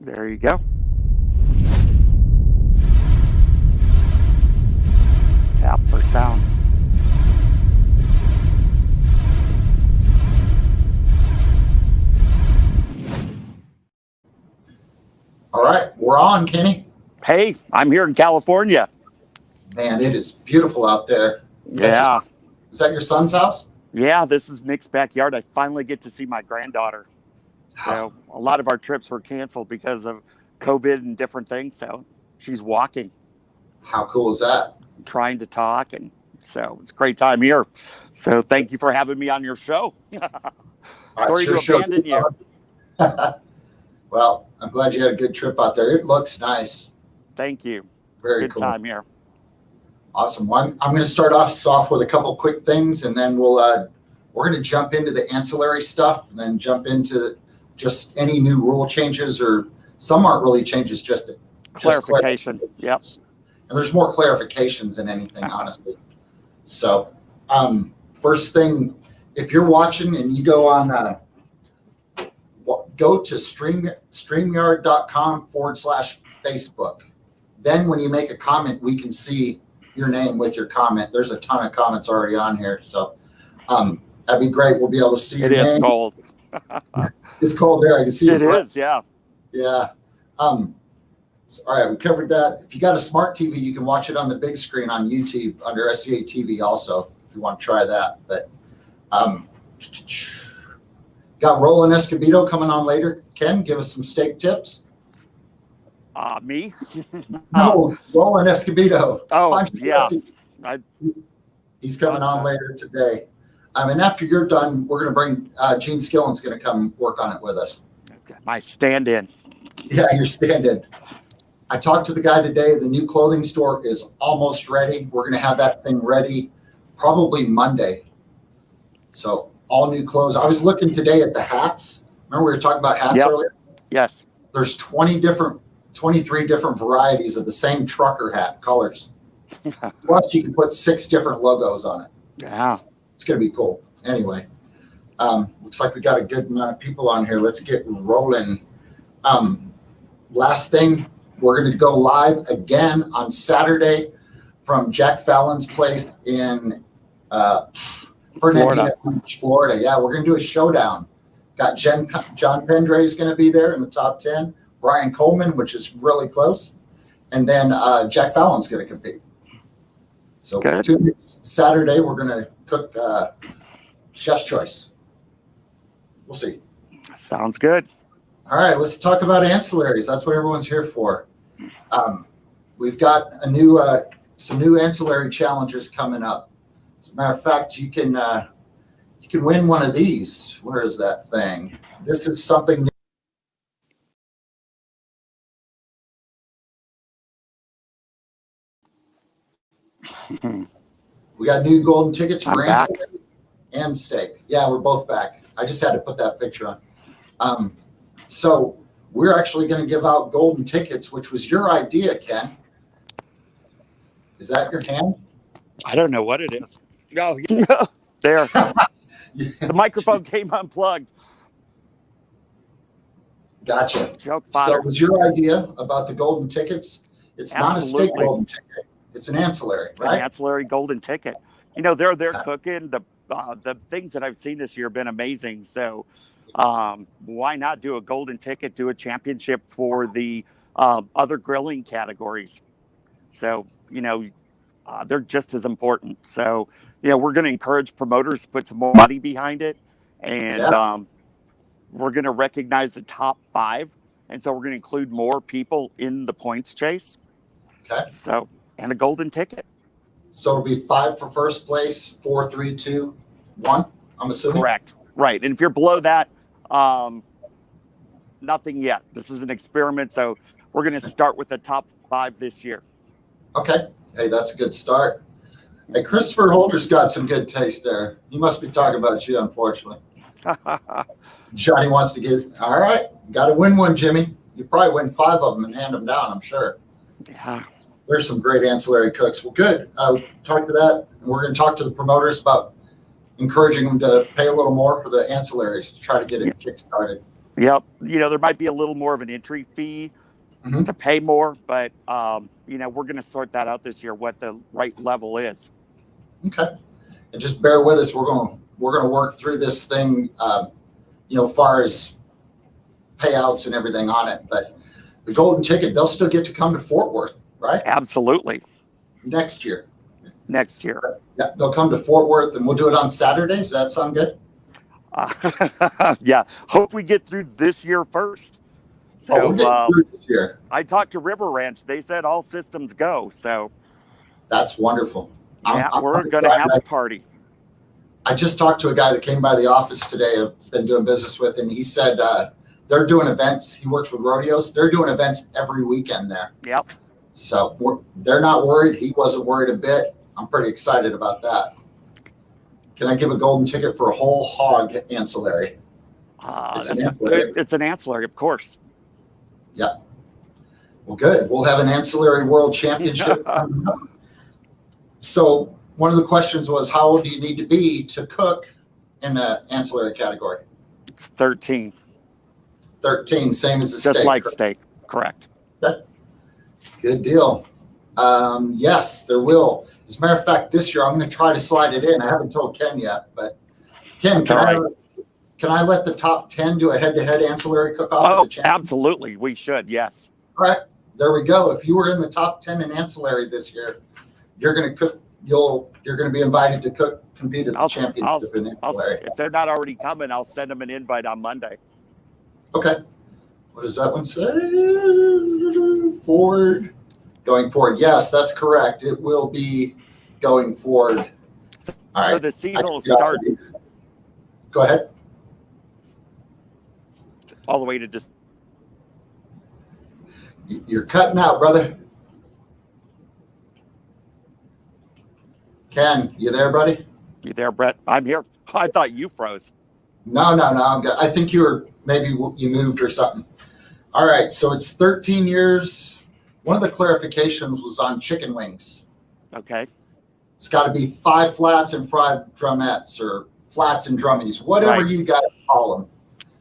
There you go. Tap for sound. All right, we're on, Kenny. Hey, I'm here in California. Man, it is beautiful out there. Is that your son's house? Yeah, this is Nick's backyard. I finally get to see my granddaughter. So a lot of our trips were canceled because of COVID and different things. So she's walking. How cool is that? Trying to talk. And so it's a great time here. So thank you for having me on your show. Sorry to abandon you. Well, I'm glad you had a good trip out there. It looks nice. Thank you. Very good cool. Time here. Awesome. Well, I'm going to start off with a couple quick things, and then we're going to jump into the ancillary stuff, and then jump into just any new rule changes, or some aren't really changes, just clarification. Yep. And there's more clarifications than anything, honestly. So, first thing, if you're watching and you go on, go to StreamYard.com/Facebook. Then when you make a comment, we can see your name with your comment. There's a ton of comments already on here. So that'd be great. We'll be able to see your name. It is cold. It's cold there. I can see it. It is, yeah. Yeah. All right, we covered that. If you got a smart TV, you can watch it on the big screen on YouTube under SCA TV also, if you want to try that. But got Roland Escobedo coming on later. Ken, give us some steak tips. Me? No, Roland Escobedo. Oh, yeah. He's coming on later today. And after you're done, we're going to bring Gene Skillen's going to come work on it with us. My stand-in. Yeah, your stand-in. I talked to the guy today. The new clothing store is almost ready. We're going to have that thing ready probably Monday. So all new clothes. I was looking today at the hats. Remember we were talking about hats earlier? Yes. There's 23 different varieties of the same trucker hat colors. Plus you can put 6 different logos on it. Yeah. It's going to be cool. Anyway, looks like we got a good amount of people on here. Let's get rolling. Last thing, we're going to go live again on Saturday from Jack Fallon's place in Fernandina Beach, Florida. Yeah, we're going to do a showdown. Got John Pendray is going to be there in the top 10. Brian Coleman, which is really close. And then Jack Fallon's going to compete. So Saturday, we're going to cook Chef's Choice. We'll see. Sounds good. All right, let's talk about ancillaries. That's what everyone's here for. We've got some new ancillary challenges coming up. As a matter of fact, you can win one of these. Where is that thing? This is something new. We got new golden tickets for ancillary and steak. Yeah, we're both back. I just had to put that picture on. So we're actually going to give out golden tickets, which was your idea, Ken. Is that your hand? I don't know what it is. No, there. The microphone came unplugged. Gotcha. Joke so fodder. it was your idea about the golden tickets. It's not a steak golden ticket. It's an ancillary, right? An ancillary golden ticket. They're cooking. The things that I've seen this year have been amazing. So why not do a golden ticket, do a championship for the other grilling categories? So, they're just as important. So, we're going to encourage promoters to put some more money behind it. And we're going to recognize the top 5. And so we're going to include more people in the points chase. Okay. So, and a golden ticket. So it'll be 5 for first place, 4, 3, 2, 1, I'm assuming? Correct. Right. And if you're below that, nothing yet. This is an experiment. So we're going to start with the top 5 this year. Okay. Hey, that's a good start. Hey, Christopher Holder's got some good taste there. He must be talking about you, unfortunately. Johnny wants to get, all right, got to win one, Jimmy. You probably win 5 of them and hand them down, I'm sure. Yeah. There's some great ancillary cooks. Well, good. Talk to that. And we're going to talk to the promoters about encouraging them to pay a little more for the ancillaries to try to get it kick-started. Yep. There might be a little more of an entry fee Mhm. to pay more, but we're going to sort that out this year, what the right level is. Okay. And just bear with us. We're gonna work through this thing, far as payouts and everything on it. But the golden ticket, they'll still get to come to Fort Worth, right? Absolutely. Next year. Next year. Yeah, they'll come to Fort Worth, and we'll do it on Saturdays. Does that sound good? Yeah. Hope we get through this year first. Oh, we're So getting through this year. I talked to River Ranch. They said all systems go. So That's wonderful. yeah, I'm we're going to excited. have a party. I just talked to a guy that came by the office today. I've been doing business with, and he said they're doing events. He works with rodeos. They're doing events every weekend there. Yep. So they're not worried. He wasn't worried a bit. I'm pretty excited about that. Can I give a golden ticket for a whole hog ancillary? It's an ancillary, of course. Yeah. Well, good. We'll have an ancillary world championship. So one of the questions was, how old do you need to be to cook in the ancillary category? It's 13. 13, same as the steak. Just like steak. Correct. Okay. Good deal. Yes, there will. As a matter of fact, this year I'm going to try to slide it in. I haven't told Ken yet, but Ken, can I let the top 10 do a head-to-head ancillary cook-off? Oh, absolutely. We should. Yes. All right. There we go. If you were in the top 10 in ancillary this year, you're going to cook. You're going to be invited to compete at the championship in ancillary. If they're not already coming, I'll send them an invite on Monday. Okay. What does that one say? Forward. Going forward. Yes, that's correct. It will be going forward. All right. So the season will start. Go ahead. All the way to just. You're cutting out, brother. Ken, you there, buddy? You there, Brett? I'm here. I thought you froze. No. I'm good. I think you moved or something. All right. So it's 13 years. One of the clarifications was on chicken wings. Okay. It's got to be 5 flats and 5 drumettes, or flats and drummies, whatever you guys call them.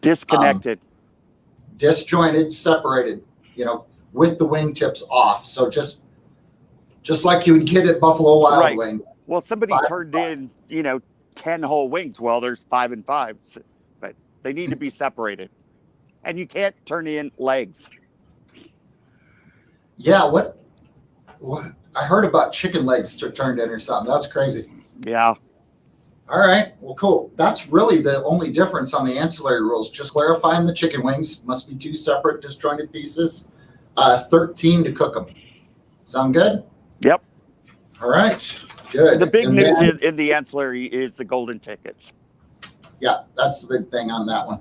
Disconnected. Disjointed, separated, with the wingtips off. So just like you would get at Buffalo Wild Wing. Well, somebody turned in, 10 whole wings. Well, there's 5 and 5, but they need to be separated. And you can't turn in legs. Yeah, what I heard about chicken legs turned in or something. That's crazy. Yeah. All right. Well, cool. That's really the only difference on the ancillary rules. Just clarifying the chicken wings must be 2 separate disjointed pieces. 13 to cook them. Sound good? Yep. All right. Good. The big news in the ancillary is the golden tickets. Yeah, that's the big thing on that one.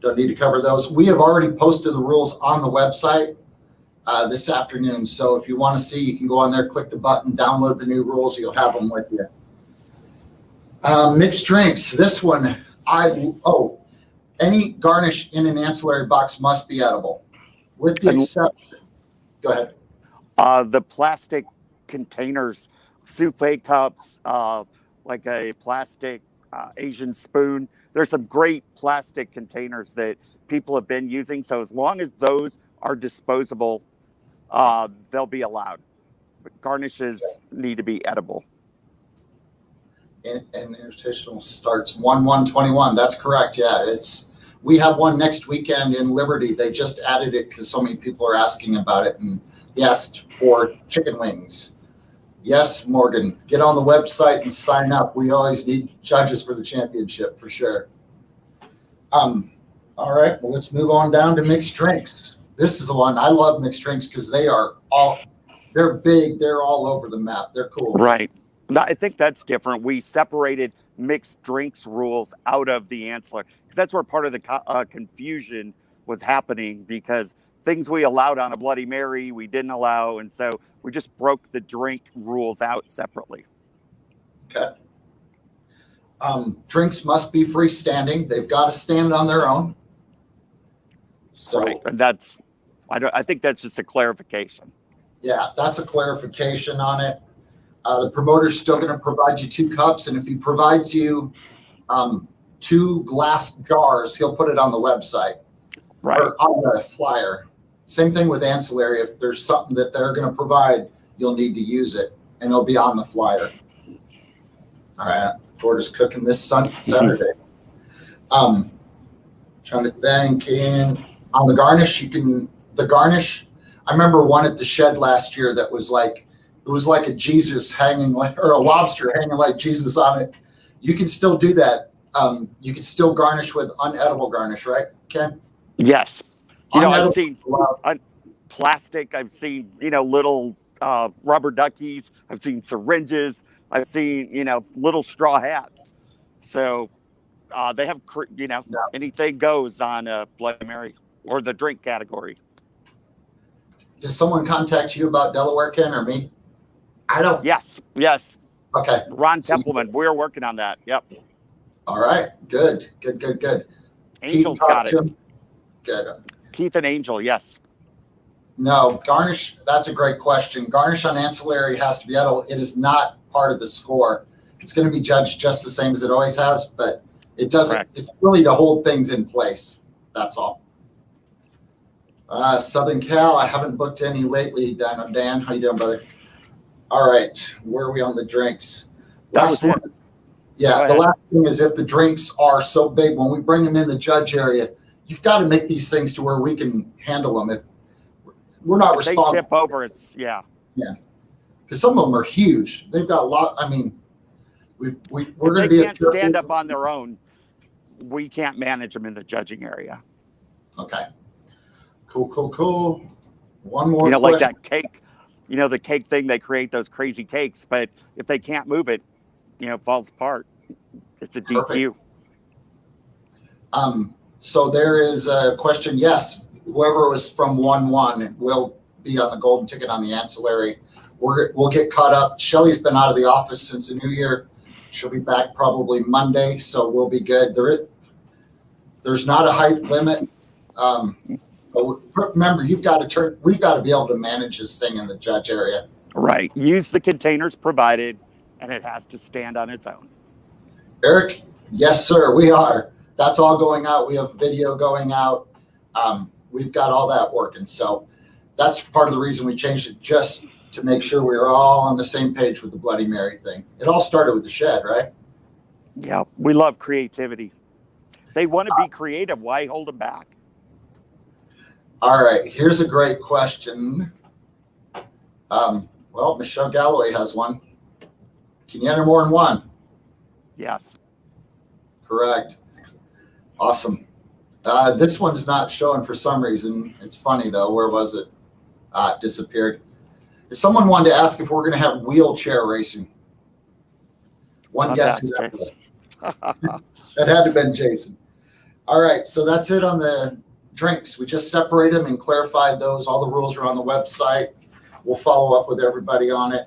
Don't need to cover those. We have already posted the rules on the website this afternoon. So if you want to see, you can go on there, click the button, download the new rules. You'll have them with you. Mixed drinks. This one, any garnish in an ancillary box must be edible, with the exception. Go ahead. The plastic containers, souffle cups, like a plastic Asian spoon. There's some great plastic containers that people have been using. So as long as those are disposable, they'll be allowed. But garnishes need to be edible. And invitational starts 1/1/21. That's correct. Yeah, we have one next weekend in Liberty. They just added it because so many people are asking about it, and he asked for chicken wings. Yes, Morgan, get on the website and sign up. We always need judges for the championship for sure. All right, well, let's move on down to mixed drinks. This is the one I love, mixed drinks, because they're big. They're all over the map. They're cool. Right. I think that's different. We separated mixed drinks rules out of the ancillary because that's where part of the confusion was happening, because things we allowed on a Bloody Mary, we didn't allow. And so we just broke the drink rules out separately. Okay. Drinks must be freestanding. They've got to stand on their own. So right. And I think that's just a clarification. Yeah, that's a clarification on it. The promoter's still going to provide you 2 cups. And if he provides you 2 glass jars. He'll put it on the website or on the flyer. Same thing with Ancillary. If there's something that they're going to provide, you'll need to use it, and it'll be on the flyer. All right, Florida's cooking this Saturday. Trying to think, and on the garnish, the garnish. I remember one at the shed last year that was like, it was like a Jesus hanging or a lobster hanging like Jesus on it. You can still do that. You can still garnish with unedible garnish, right, Ken? Yes. I've seen plastic. I've seen, little rubber duckies. I've seen syringes. I've seen, little straw hats. So they have, anything goes on Bloody Mary or the drink category. Did someone contact you about Delaware, Ken, or me? I don't. Yes. Okay. Ron Templeman. We're working on that. Yep. All right. Good. Angel's got it. Good. Keith and Angel. Yes. No, garnish. That's a great question. Garnish on Ancillary has to be edible. It is not part of the score. It's going to be judged just the same as it always has, but it doesn't. Correct. It's really to hold things in place. That's all. Southern Cal, I haven't booked any lately. Dan, how you doing, brother? All right, where are we on the drinks? Last one. Yeah, the last thing is if the drinks are so big, when we bring them in the judge area, you've got to make these things to where we can handle them. If we're not responsible. They tip over, yeah. Because some of them are huge. They've got a lot. I mean, we're going to be. They can't stand up on their own. We can't manage them in the judging area. Okay. Cool. One more. Like that cake. The cake thing. They create those crazy cakes, but if they can't move it, it falls apart. It's a DQ. So there is a question. Yes, whoever was from 1-1 will be on the golden ticket on the Ancillary. We'll get caught up. Shelly's been out of the office since the new year. She'll be back probably Monday, so we'll be good. There's not a height limit. But remember, we've got to be able to manage this thing in the judge area. Right. Use the containers provided, and it has to stand on its own. Eric, yes, sir, we are. That's all going out. We have video going out. We've got all that working. So that's part of the reason we changed it, just to make sure we were all on the same page with the Bloody Mary thing. It all started with the shed, right? Yeah, we love creativity. They want to be creative. Why hold them back? All right, here's a great question. Well, Michelle Galloway has one. Can you enter more than one? Yes. Correct. Awesome. This one's not showing for some reason. It's funny, though. Where was it? It disappeared. Someone wanted to ask if we're going to have wheelchair racing. One guess. That had to have been Jason. All right, so that's it on the drinks. We just separated them and clarified those. All the rules are on the website. We'll follow up with everybody on it.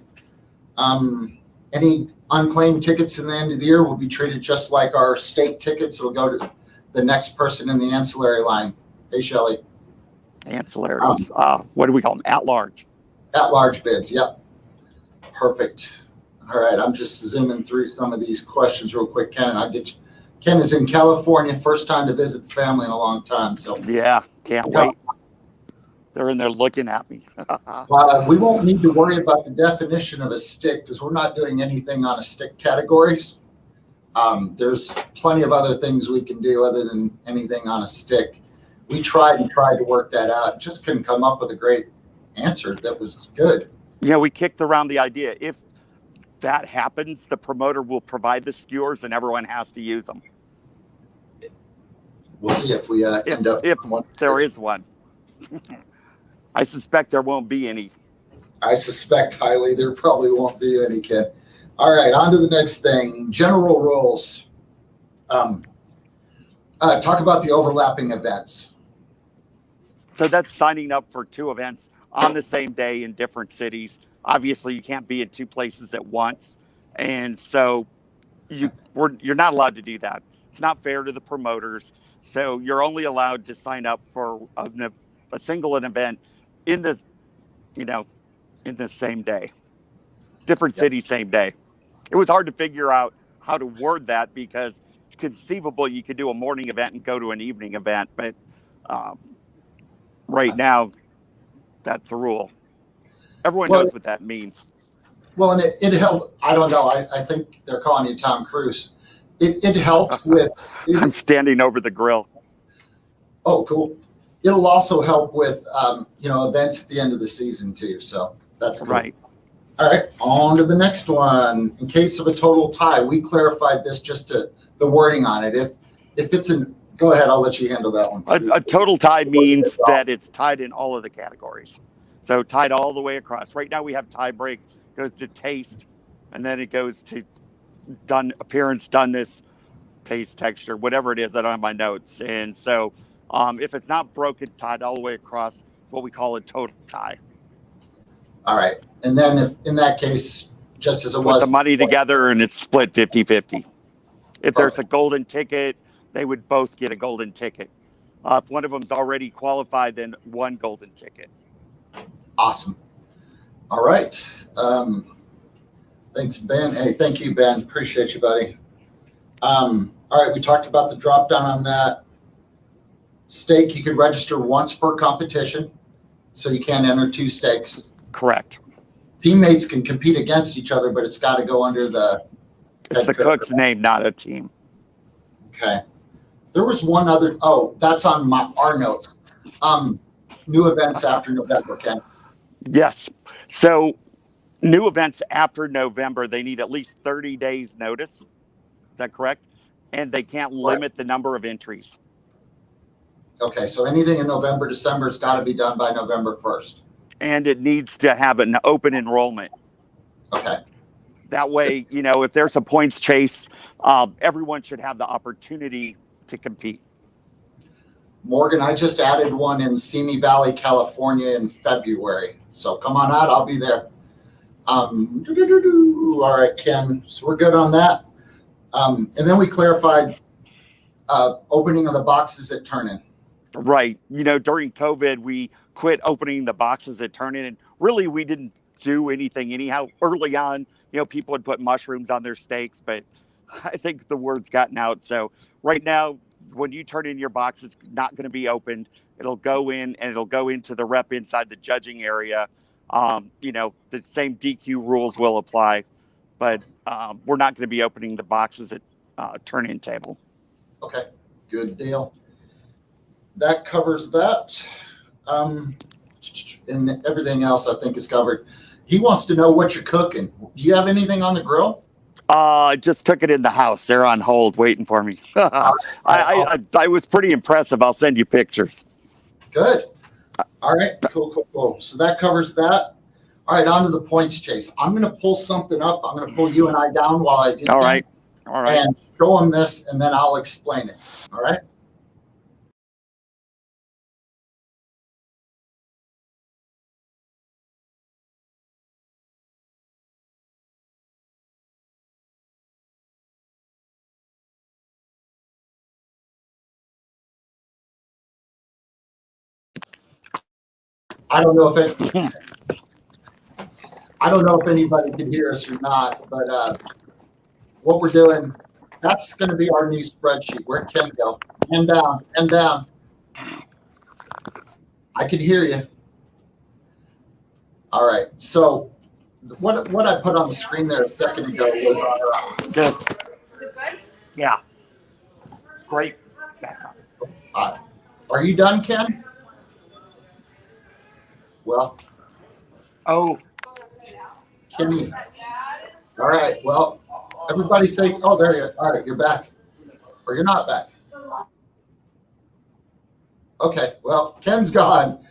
Any unclaimed tickets in the end of the year will be treated just like our state tickets. It'll go to the next person in the ancillary line. Hey, Shelly. Ancillaries. What do we call them? At large. At large bids. Yep. Perfect. All right. I'm just zooming through some of these questions real quick, Ken. I'll get you. Ken is in California, first time to visit the family in a long time. So yeah, can't wait. They're in there looking at me. We won't need to worry about the definition of a stick because we're not doing anything on a stick categories. There's plenty of other things we can do other than anything on a stick. We tried to work that out. Just couldn't come up with a great answer that was good. We kicked around the idea. If that happens, the promoter will provide the skewers and everyone has to use them. We'll see if we end up. If there is one. I suspect there won't be any. I suspect highly there probably won't be any, Ken. All right, on to the next thing. General rules. Talk about the overlapping events. So that's signing up for 2 events on the same day in different cities. Obviously, you can't be in 2 places at once. And so you're not allowed to do that. It's not fair to the promoters. So you're only allowed to sign up for a single event in the same day. Different cities, same day. It was hard to figure out how to word that because it's conceivable you could do a morning event and go to an evening event, but right now that's a rule. Everyone knows what that means. Well, and it helped. I don't know. I think they're calling you Tom Cruise. It helps with. I'm standing over the grill. Oh, cool. It'll also help with, events at the end of the season too. So that's cool. Right. All right, on to the next one. In case of a total tie, we clarified this just to the wording on it. If it's go ahead, I'll let you handle that one. A total tie means that it's tied in all of the categories. So tied all the way across. Right now we have tie break, goes to taste, and then it goes to done appearance, doneness, taste, texture, whatever it is. I don't have my notes. And so if it's not broken, tied all the way across, what we call a total tie. All right. And then if in that case, just as it Put was the money together and it's split 50-50. If there's a golden ticket, they would both get a golden ticket. If one of them's already qualified, then one golden ticket. Awesome. All right. Thanks, Ben. Hey, thank you, Ben. Appreciate you, buddy. All right. We talked about the drop down on that. Stake, you could register once per competition, so you can't enter 2 stakes. Correct. Teammates can compete against each other, but it's got to go under the. It's the cook's name, not a team. Okay. There was one other. Oh, that's on our notes. New events after November, Ken. Yes. So new events after November, they need at least 30 days notice. Is that correct? And they can't limit the number of entries. Okay. So anything in November, December, it's got to be done by November 1st. And it needs to have an open enrollment. Okay. That way, if there's a points chase, everyone should have the opportunity to compete. Morgan, I just added one in Simi Valley, California in February. So come on out. I'll be there. All right, Ken. So we're good on that. And then we clarified opening of the boxes at turn-in. Right. During COVID, we quit opening the boxes at turn-in. And really, we didn't do anything anyhow. Early on, people would put mushrooms on their steaks, but I think the word's gotten out. So right now, when you turn in your box, it's not going to be opened. It'll go in and it'll go into the rep inside the judging area. The same DQ rules will apply, but we're not going to be opening the boxes at turn-in table. Okay, good deal. That covers that. And everything else I think is covered. He wants to know what you're cooking. Do you have anything on the grill? I just took it in the house. They're on hold waiting for me. I was pretty impressive. I'll send you pictures. Good. All right. Cool. So that covers that. All right. On to the points chase. I'm going to pull something up. I'm going to pull you and I down while I do All right. And show them this, and then I'll explain it. All right. I don't know if anybody can hear us or not, but what we're doing, that's going to be our new spreadsheet. Where'd Ken go? Hand down. I can hear you. All right. So what I put on the screen there a second ago was our Good. Is it good? Yeah. It's great. Are you done, Ken? Well. Oh. Kenny. All right. Well, everybody say, oh, there you are. All right. You're back. Or you're not back. Okay. Well, Ken's gone.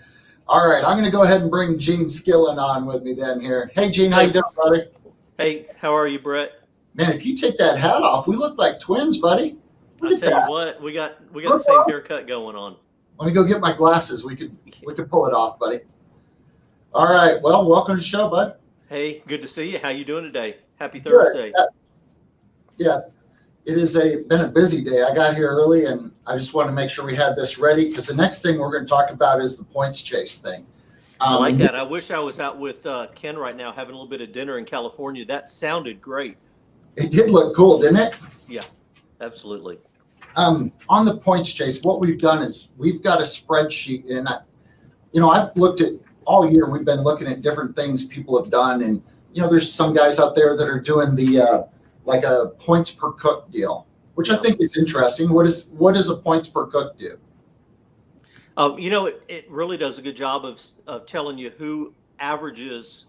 All right. I'm going to go ahead and bring Gene Skillen on with me then here. Hey, Gene. How you doing, brother? Hey, how are you, Brett? Man, if you take that hat off, we look like twins, buddy. Look I at tell that. you what, we got the same haircut going on. Let me go get my glasses. We could pull it off, buddy. All right. Well, welcome to the show, bud. Hey, good to see you. How you doing today? Happy Thursday. Yeah, it is been a busy day. I got here early, and I just want to make sure we had this ready because the next thing we're going to talk about is the points chase thing. I like that. I wish I was out with Ken right now having a little bit of dinner in California. That sounded great. It did look cool, didn't it? Yeah, absolutely. On the points, Chase, what we've done is we've got a spreadsheet, and I've looked at all year. We've been looking at different things people have done, and there's some guys out there that are doing the like a points per cook deal, which I think is interesting. What does a points per cook do? It really does a good job of telling you who averages,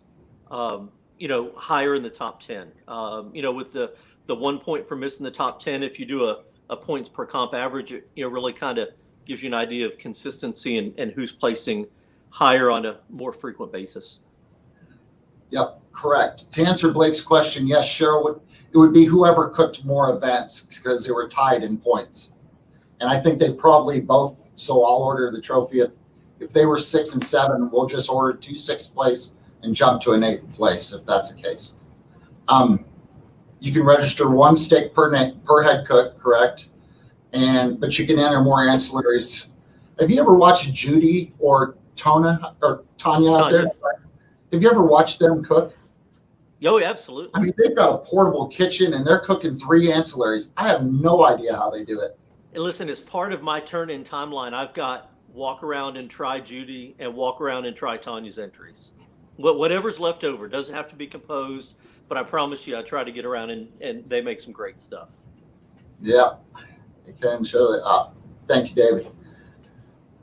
higher in the top 10. With the 1 point for missing the top 10, if you do a points per comp average, it really kind of gives you an idea of consistency and who's placing higher on a more frequent basis. Yep, correct. To answer Blake's question, yes, Cheryl, it would be whoever cooked more events because they were tied in points. And I think they probably both, so I'll order the trophy. If they were 6 and 7, we'll just order 2 6th place and jump to an 8th place if that's the case. You can register 1 steak per head cook, correct? But you can enter more ancillaries. Have you ever watched Judy or Tanya out there? Have you ever watched them cook? Oh, yeah, absolutely. I mean, they've got a portable kitchen and they're cooking 3 ancillaries. I have no idea how they do it. And listen, as part of my turn-in timeline, I've got walk around and try Judy and walk around and try Tanya's entries. Whatever's left over doesn't have to be composed, but I promise you, I try to get around and they make some great stuff. Yeah, you can show that. Thank you, David.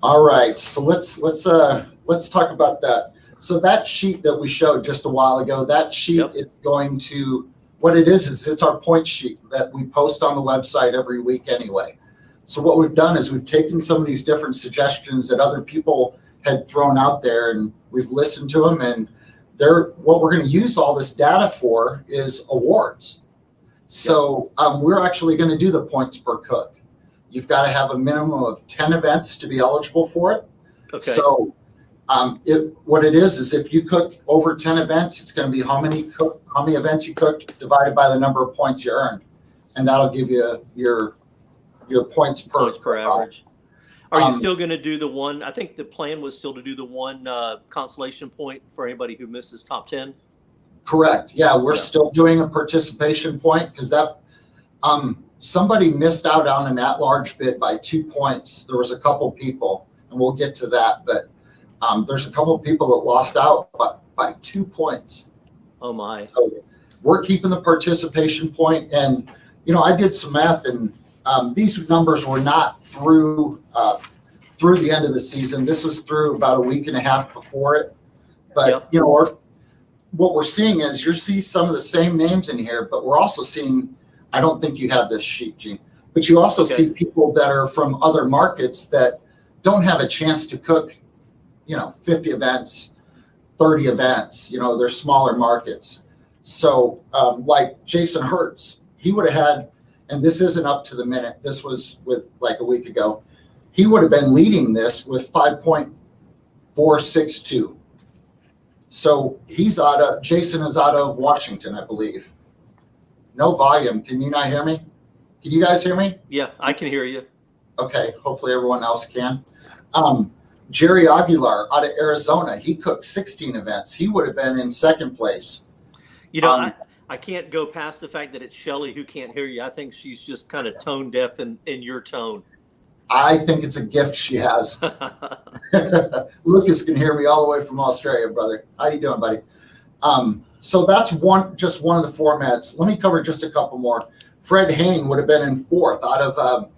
All right, so let's talk about that. So that sheet that we showed just a while ago, that sheet is going to, what it is it's our point sheet that we post on the website every week anyway. So what we've done is we've taken some of these different suggestions that other people had thrown out there, and we've listened to them, and what we're going to use all this data for is awards. So we're actually going to do the points per cook. You've got to have a minimum of 10 events to be eligible for it. Okay. So what it is if you cook over 10 events, it's going to be how many events you cooked divided by the number of points you earned, and that'll give you your points per average. Are you still going to do the one? I think the plan was still to do the one consolation point for anybody who misses top 10. Correct. Yeah, we're still doing a participation point because that somebody missed out on an at-large bid by 2 points. There was a couple people, and we'll get to that, but there's a couple of people that lost out by 2 points. Oh my! So we're keeping the participation point, and I did some math, and these numbers were not through the end of the season. This was through about a week and a half before it. But what we're seeing is you see some of the same names in here, but we're also seeing. I don't think you have this sheet, Gene, but you also see people that are from other markets that don't have a chance to cook. 50 events, 30 events. They're smaller markets. So like Jason Hertz, he would have had. And this isn't up to the minute. This was with like a week ago. He would have been leading this with 5.462. So Jason is out of Washington, I believe. No volume. Can you not hear me? Can you guys hear me? Yeah, I can hear you. Okay. Hopefully everyone else can. Jerry Aguilar out of Arizona. He cooked 16 events. He would have been in 2nd place. I can't go past the fact that it's Shelly who can't hear you. I think she's just kind of tone deaf in your tone. I think it's a gift she has. Lucas can hear me all the way from Australia, brother. How you doing, buddy? So that's just one of the formats. Let me cover just a couple more. Fred Hain would have been in 4th out of,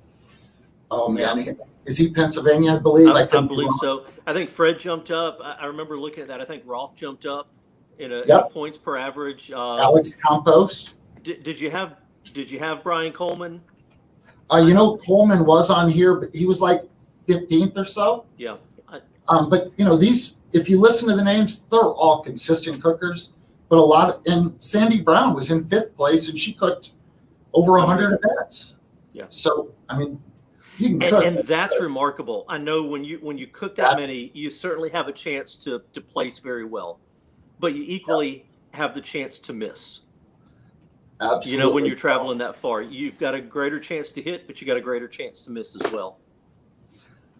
is he Pennsylvania, I believe? I believe so. I think Fred jumped up. I remember looking at that. I think Rolf jumped up in a points per average. Alex Campos. Did you have Brian Coleman? Coleman was on here, but he was like 15th or so. Yeah. But these, if you listen to the names, they're all consistent cookers. But and Sandy Brown was in 5th place, and she cooked over 100 events. Yeah. So I mean, you can cook. And that's remarkable. I know when you cook that many, you certainly have a chance to place very well, but you equally have the chance to miss. Absolutely. When you're traveling that far, you've got a greater chance to hit, but you got a greater chance to miss as well.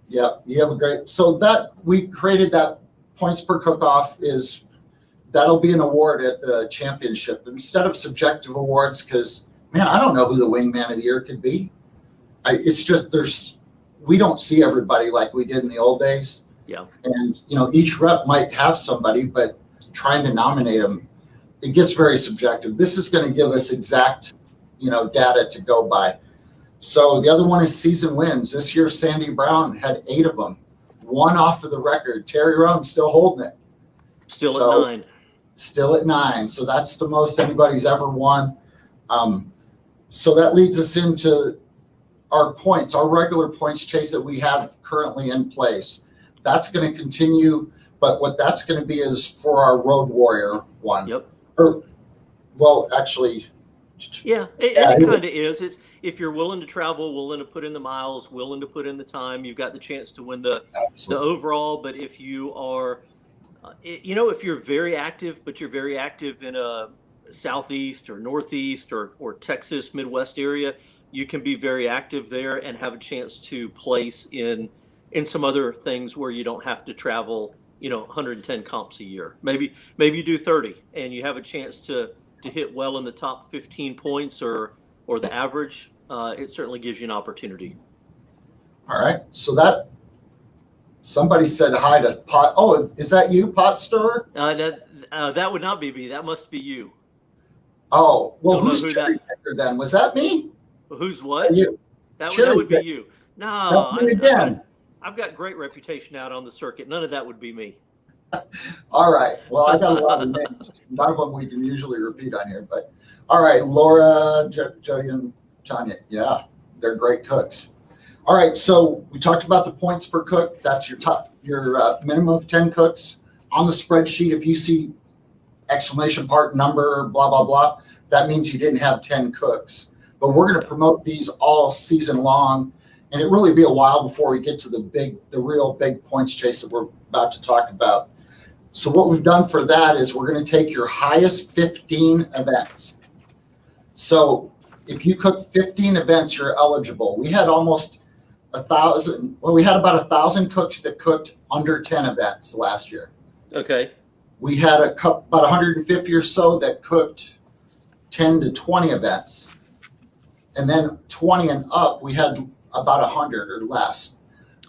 Yeah, you have a great. So that we created that points per cook-off that'll be an award at the championship instead of subjective awards because man, I don't know who the wingman of the year could be. It's just we don't see everybody like we did in the old days. Yeah. And, each rep might have somebody, but trying to nominate them, it gets very subjective. This is going to give us exact, data to go by. So the other one is season wins. This year, Sandy Brown had 8 of them. 1 off of the record. Terry Roan still holding it. Still at 9. Still at 9. So that's the most anybody's ever won. So that leads us into our points, our regular points chase that we have currently in place. That's going to continue, but what that's going to be is for our Road Warrior one. Yep. Actually. Yeah, it kind of is. It's if you're willing to travel, willing to put in the miles, willing to put in the time, you've got the chance to win the overall. But if you are, if you're very active, but you're very active in a Southeast or Northeast or Texas, Midwest area, you can be very active there and have a chance to place in some other things where you don't have to travel, 110 comps a year. Maybe you do 30 and you have a chance to hit well in the top 15 points or the average. It certainly gives you an opportunity. All right. So somebody said hi to Pot. Oh, is that you, Pot Stirrer? That would not be me. That must be you. Oh, well, who's cherry picker then? Was that me? Who's what? You. That would be you. No, I've got great reputation out on the circuit. None of that would be me. All right. Well, I got a lot of names. None of them we can usually repeat on here. But all right, Laura, Jody, and Tanya. Yeah, they're great cooks. All right. So we talked about the points per cook. That's your minimum of 10 cooks on the spreadsheet. If you see exclamation part number, blah, blah, blah, that means you didn't have 10 cooks. But we're going to promote these all season long. And it really be a while before we get to the real big points chase that we're about to talk about. So what we've done for that is we're going to take your highest 15 events. So if you cook 15 events, you're eligible. We had almost 1,000. Well, we had about 1,000 cooks that cooked under 10 events last year. Okay. We had about 150 or so that cooked 10 to 20 events. And then 20 and up, we had about 100 or less.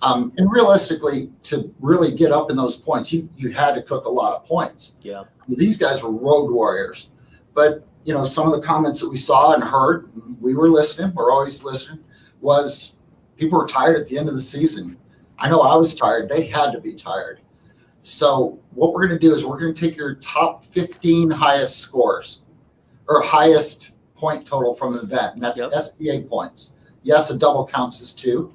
And realistically, to really get up in those points, you had to cook a lot of points. Yeah. These guys were road warriors. But, some of the comments that we saw and heard, we were listening, we're always listening, was people were tired at the end of the season. I know I was tired. They had to be tired. So what we're going to do is we're going to take your top 15 highest scores or highest point total from the event, and that's SCA points. Yes, a double counts as 2.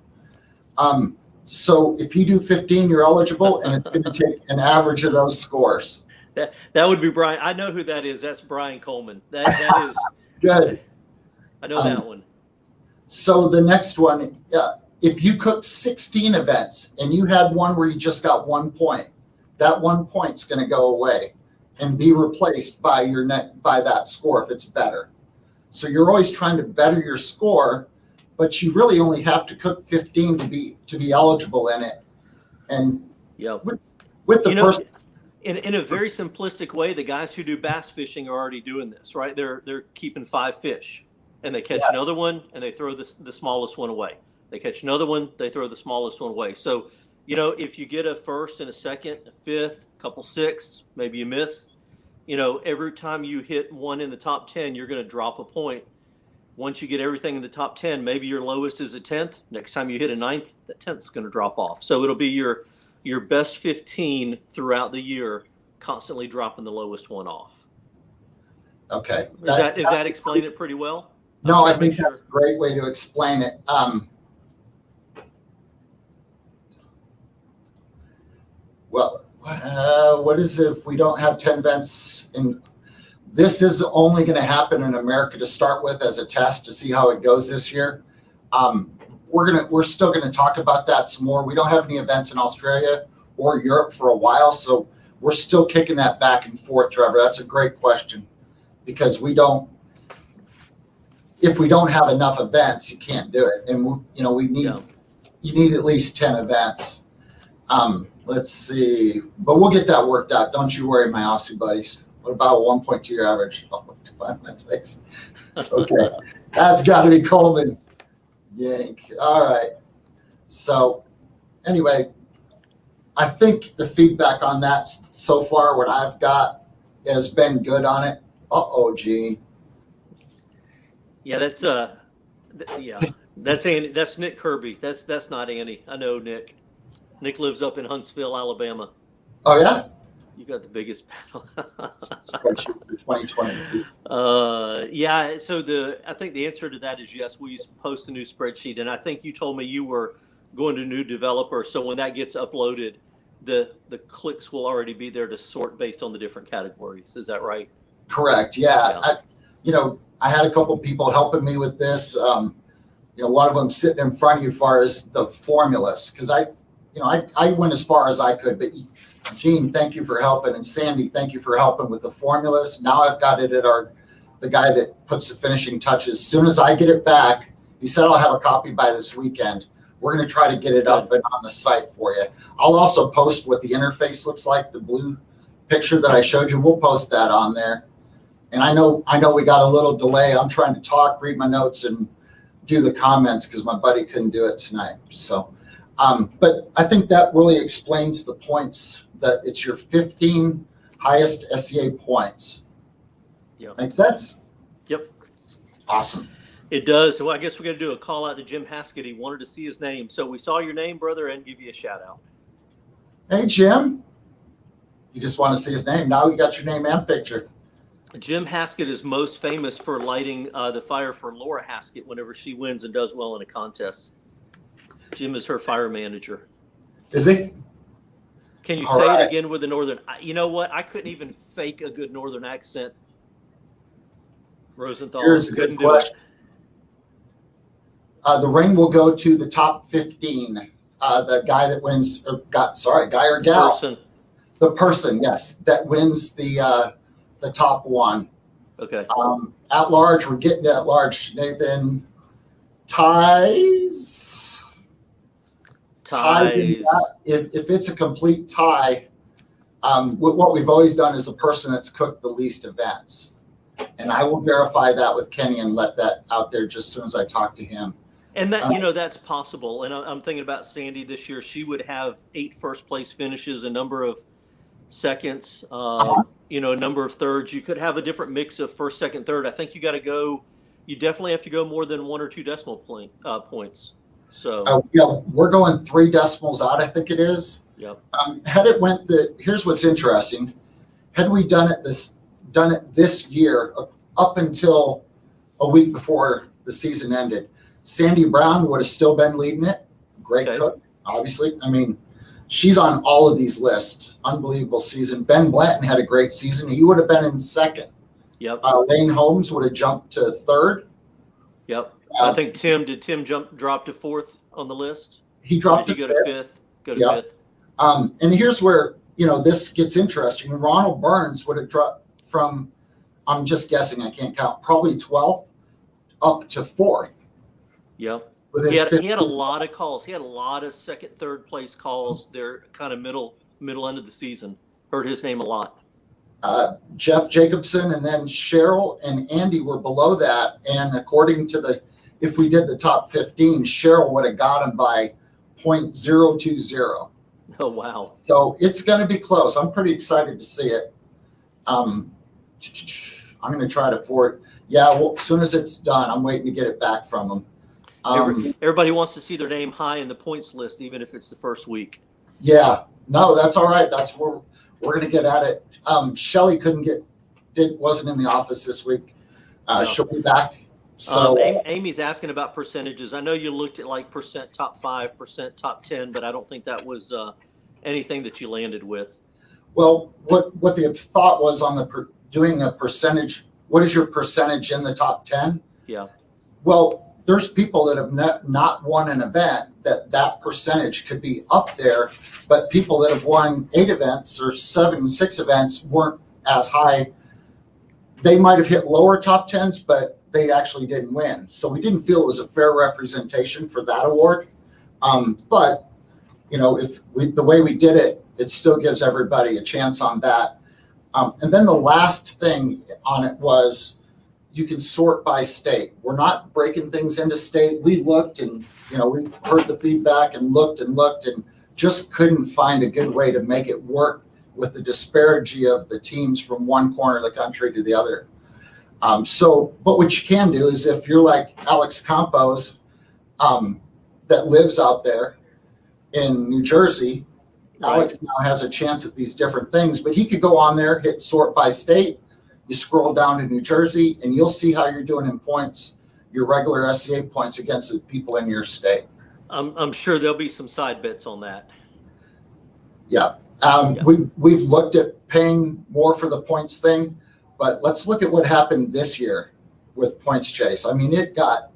So if you do 15, you're eligible, and it's going to take an average of those scores. That would be Brian. I know who that is. That's Brian Coleman. That is good. I know that one. So the next one, if you cooked 16 events and you had one where you just got 1 point, that 1 point's going to go away and be replaced by that score if it's better. So you're always trying to better your score, but you really only have to cook 15 to be eligible in it. And with the person, in a very simplistic way, the guys who do bass fishing are already doing this, right? They're keeping 5 fish, and they catch another one, and they throw the smallest one away. They catch another one, they throw the smallest one away. So, if you get a first and a second, a fifth, a couple sixths, maybe you miss, every time you hit one in the top 10, you're going to drop a point. Once you get everything in the top 10, maybe your lowest is a 10th. Next time you hit a 9th, that 10th is going to drop off. So it'll be your best 15 throughout the year, constantly dropping the lowest one off. Okay. Does that explain it pretty well? No, I think that's a great way to explain it. What is it if we don't have 10 events? This is only going to happen in America to start with as a test to see how it goes this year. We're still going to talk about that some more. We don't have any events in Australia or Europe for a while, so we're still kicking that back and forth, Trevor. That's a great question because if we don't have enough events, you can't do it. And you need at least 10 events. Let's see, but we'll get that worked out. Don't you worry, my Aussie buddies. What about 1.2 average? Oh, to find my place. Okay, that's got to be Coleman. Yank. All right. So anyway, I think the feedback on that so far, what I've got, has been good on it. Gene. Yeah, that's Andy. That's Nick Kirby. That's not Andy. I know Nick. Nick lives up in Huntsville, Alabama. Oh yeah. You got the biggest battle. Spreadsheet for 2022. Yeah. So I think the answer to that is yes. We post a new spreadsheet, and I think you told me you were going to new developer. So when that gets uploaded, the clicks will already be there to sort based on the different categories. Is that right? Correct. Yeah. I had a couple people helping me with this. One of them sitting in front of you as far as the formulas, because I went as far as I could, but Gene, thank you for helping, and Sandy, thank you for helping with the formulas. Now I've got it at the guy that puts the finishing touches. As soon as I get it back, he said I'll have a copy by this weekend. We're going to try to get it up and on the site for you. I'll also post what the interface looks like, the blue picture that I showed you. We'll post that on there. And I know we got a little delay. I'm trying to talk, read my notes, and do the comments because my buddy couldn't do it tonight. So, but I think that really explains the points, that it's your 15 highest SCA points. Yeah. Make sense? Yep. Awesome. It does. So I guess we're going to do a call out to Jim Haskett. He wanted to see his name. So we saw your name, brother, and give you a shout out. Hey, Jim. You just want to see his name. Now you got your name and picture. Jim Haskett is most famous for lighting the fire for Laura Haskett whenever she wins and does well in a contest. Jim is her fire manager. Is he? Can you All say right. it again with a northern? You know what? I couldn't even fake a good northern accent. Rosenthal Here's a couldn't good do it. question. The ring will go to the top 15. The guy that wins, guy or gal. Person. The person, yes, that wins the top one. Okay. At large, we're getting to at large. Nathan, ties. Ties. If it's a complete tie, what we've always done is the person that's cooked the least events. And I will verify that with Kenny and let that out there just as soon as I talk to him. And that, that's possible. And I'm thinking about Sandy this year. She would have 8 first place finishes, a number of seconds, a number of thirds. You could have a different mix of first, second, third. I think you definitely have to go more than 1 or 2 decimal points. So we're going 3 decimals out, I think it is. Yep. Here's what's interesting. Had we done it this year up until a week before the season ended, Sandy Brown would have still been leading it. Great cook, obviously. I mean, she's on all of these lists. Unbelievable season. Ben Blanton had a great season. He would have been in second. Yep. Lane Holmes would have jumped to third. Yep. I think did Tim drop to 4th on the list? He dropped to to 5th. Go to 5th. And here's where, this gets interesting. Ronald Burns would have dropped from, I'm just guessing, I can't count, probably 12th up to 4th. Yep. He had a lot of calls. He had a lot of second, third place calls. They're kind of middle end of the season. Heard his name a lot. Jeff Jacobson and then Cheryl and Andy were below that. And according to if we did the top 15, Cheryl would have got him by 0.020. Oh, wow. So it's going to be close. I'm pretty excited to see it. I'm going to try to forward. Yeah, well, as soon as it's done, I'm waiting to get it back from them. Everybody wants to see their name high in the points list, even if it's the first week. Yeah, no, that's all right. That's where we're going to get at it. Shelly wasn't in the office this week. She'll be back. So Amy's asking about percentages. I know you looked at like percent top 5, percent top 10, but I don't think that was anything that you landed with. Well, what the thought was on doing a percentage. What is your percentage in the top 10? Yeah. Well, there's people that have not won an event that percentage could be up there, but people that have won 8 events or 6 events weren't as high. They might have hit lower top 10s, but they actually didn't win. So we didn't feel it was a fair representation for that award. But the way we did it, it still gives everybody a chance on that. And then the last thing on it was you can sort by state. We're not breaking things into state. We looked and, we heard the feedback and looked and just couldn't find a good way to make it work with the disparity of the teams from one corner of the country to the other. But what you can do is if you're like Alex Campos, that lives out there in New Jersey, Right. Alex now has a chance at these different things, but he could go on there, hit sort by state. You scroll down to New Jersey and you'll see how you're doing in points, your regular SCA points against the people in your state. I'm sure there'll be some side bets on that. Yeah. We've looked at paying more for the points thing, but let's look at what happened this year with Points Chase. I mean, it got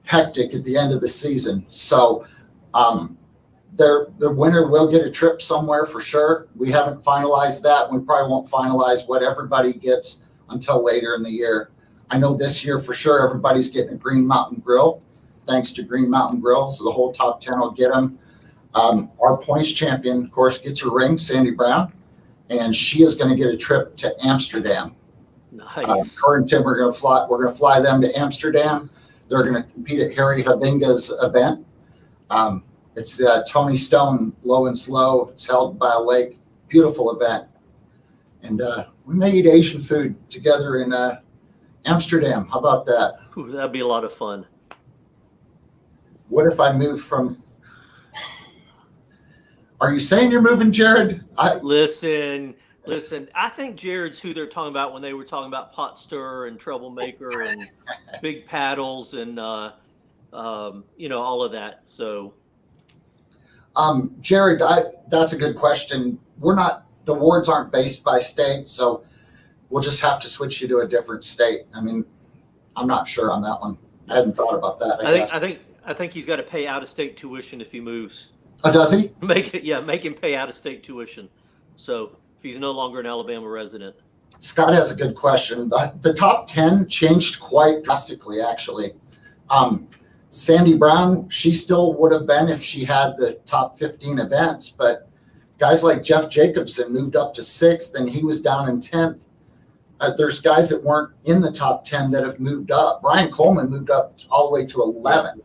hectic at the end of the season. So the winner will get a trip somewhere for sure. We haven't finalized that. We probably won't finalize what everybody gets until later in the year. I know this year for sure everybody's getting a Green Mountain Grill, thanks to Green Mountain Grill. So the whole top 10 will get them. Our points champion, of course, gets her ring, Sandy Brown, and she is going to get a trip to Amsterdam. Nice. Her and Tim are going to fly. We're going to fly them to Amsterdam. They're going to compete at Harry Havinga's event. It's Tony Stone Low and Slow. It's held by a lake. Beautiful event. And we may eat Asian food together in Amsterdam. How about that? Ooh, that'd be a lot of fun. What if I move from? Are you saying you're moving, Jared? Listen. I think Jared's who they're talking about when they were talking about pot stirrer and troublemaker and big paddles and all of that. So, Jared, that's a good question. The awards aren't based by state, so we'll just have to switch you to a different state. I mean, I'm not sure on that one. I hadn't thought about that. I think he's got to pay out of state tuition if he moves. Oh, does he? Make him pay out of state tuition. So if he's no longer an Alabama resident. Scott has a good question. The top 10 changed quite drastically, actually. Sandy Brown, she still would have been if she had the top 15 events, but guys like Jeff Jacobson moved up to 6th and he was down in 10th. There's guys that weren't in the top 10 that have moved up. Brian Coleman moved up all the way to 11.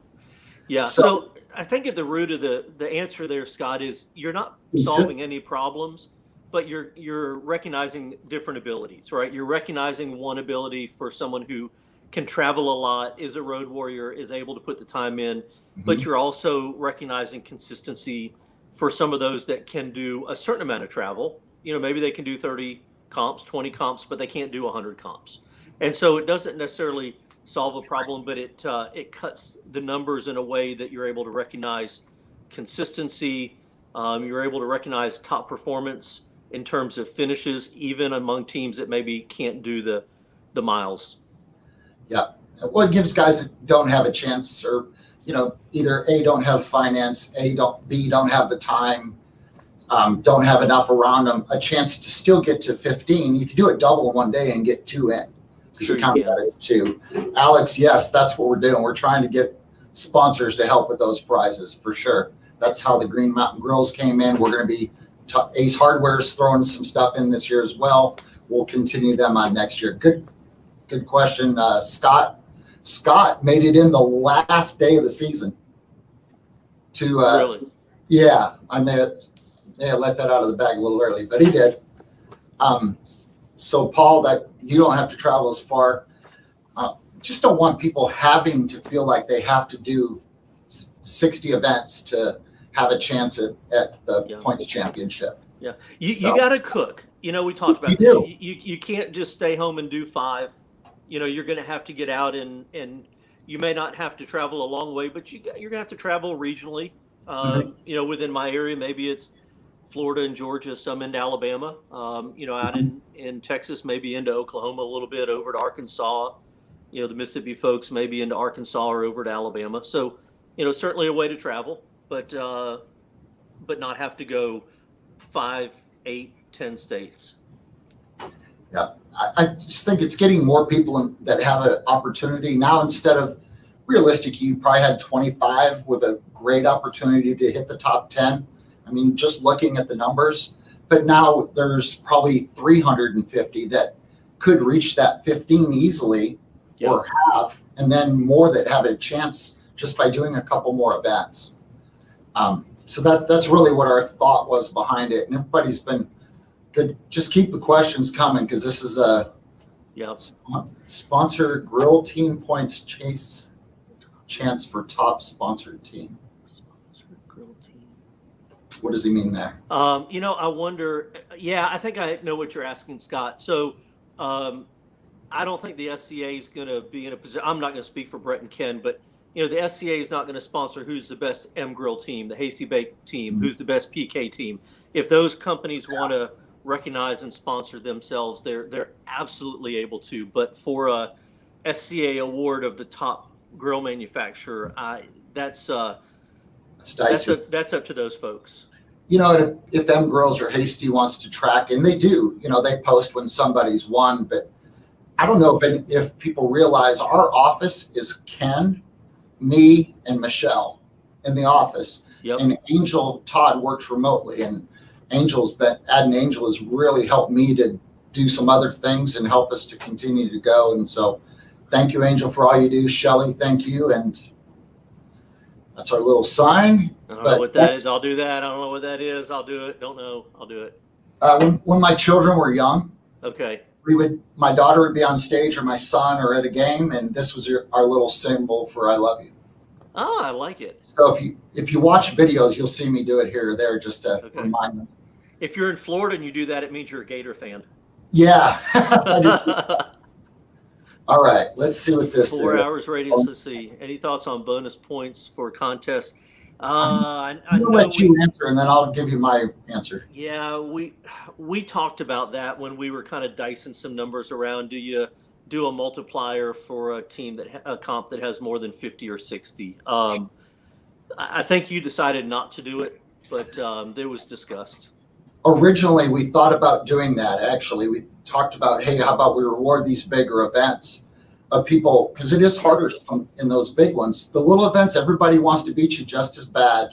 Yeah. So I think at the root of the answer there, Scott, is you're not solving any problems, but you're recognizing different abilities, right? You're recognizing one ability for someone who can travel a lot, is a road warrior, is able to put the time in, but you're also recognizing consistency for some of those that can do a certain amount of travel. Maybe they can do 30 comps, 20 comps, but they can't do 100 comps. And so it doesn't necessarily solve a problem, but it cuts the numbers in a way that you're able to recognize consistency. You're able to recognize top performance in terms of finishes, even among teams that maybe can't do the miles. Yeah. Well, it gives guys that don't have a chance or, either A, don't have finance, B, don't have the time, don't have enough around them, a chance to still get to 15. You can do it double in one day and get 2 in. Sure, you count that as 2. Alex, yes, that's what we're doing. We're trying to get sponsors to help with those prizes for sure. That's how the Green Mountain Grills came in. We're going to be Ace Hardware's throwing some stuff in this year as well. We'll continue them on next year. Good question. Scott made it in the last day of the season. Really? Yeah, I may have let that out of the bag a little early, but he did. So Paul, that you don't have to travel as far. Just don't want people having to feel like they have to do 60 events to have a chance at the points championship. Yeah, you got to cook. We talked about this. You can't just stay home and do 5. You're going to have to get out and you may not have to travel a long way, but you're going to have to travel regionally. Within my area, maybe it's Florida and Georgia, some into Alabama, out in Texas, maybe into Oklahoma a little bit, over to Arkansas, the Mississippi folks maybe into Arkansas or over to Alabama. So, certainly a way to travel, but not have to go 5, 8, 10 states. Yeah, I just think it's getting more people that have an opportunity now. Instead of realistic, you probably had 25 with a great opportunity to hit the top 10. I mean, just looking at the numbers, but now there's probably 350 that could reach that 15 easily, or have, and then more that have a chance just by doing a couple more events. So that's really what our thought was behind it. And everybody's been good. Just keep the questions coming, because this is a sponsor grill team points chance for top sponsored team. What does he mean there? I wonder. Yeah, I think I know what you're asking, Scott. So I don't think the SCA is going to be in a position. I'm not going to speak for Brett and Ken, but the SCA is not going to sponsor who's the best M Grill team, the Hasty Bake team, who's the best PK team. If those companies want to recognize and sponsor themselves, they're absolutely able to. But for a SCA award of the top grill manufacturer, that's dicey. That's up to those folks. If M Grills or Hasty wants to track, and they do, they post when somebody's won, but I don't know if people realize our office is Ken, me, and Michelle in the office. Yep. And Angel Todd works remotely, and Angel has really helped me to do some other things and help us to continue to go. And so thank you, Angel, for all you do. Shelly, thank you. And that's our little sign. I don't know what that is. I'll do that. I don't know what that is. I'll do it. Don't know. I'll do it. When my children were young, okay, my daughter would be on stage, or my son, or at a game, and this was our little symbol for "I love you." Oh, I like it. So if you watch videos, you'll see me do it here or there, just to remind them. If you're in Florida and you do that, it means you're a Gator fan. Yeah. All right, let's see what this 4 hours radius to see. Any thoughts on bonus points for contests? I'll let you answer, and then I'll give you my answer. Yeah, we talked about that when we were kind of dicing some numbers around. Do you do a multiplier for a team a comp that has more than 50 or 60? I think you decided not to do it, but there was discussed. Originally, we thought about doing that. Actually, we talked about, hey, how about we reward these bigger events of people, because it is harder in those big ones. The little events, everybody wants to beat you just as bad.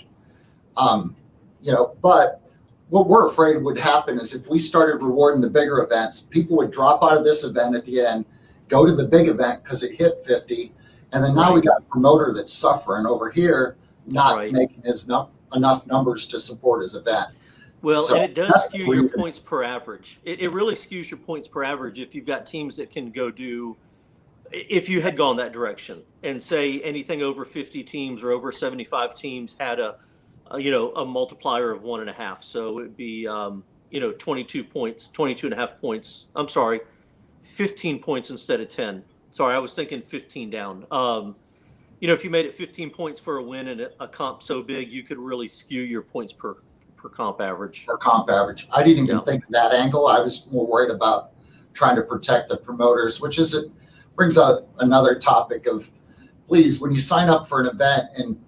But what we're afraid would happen is if we started rewarding the bigger events, people would drop out of this event at the end, go to the big event because it hit 50, and then now we got a promoter that's suffering over here, not making enough numbers to support his event. Well, and it does skew your points per average. It really skews your points per average if you've got teams that can go do, if you had gone that direction and say anything over 50 teams or over 75 teams had a multiplier of 1.5. So it'd be, 22 points, 22.5 points. I'm sorry, 15 points instead of 10. Sorry, I was thinking 15 down. If you made it 15 points for a win and a comp so big, you could really skew your points per comp average. Per comp average. I didn't even think of that angle. I was more worried about trying to protect the promoters, which brings out another topic of, please, when you sign up for an event, and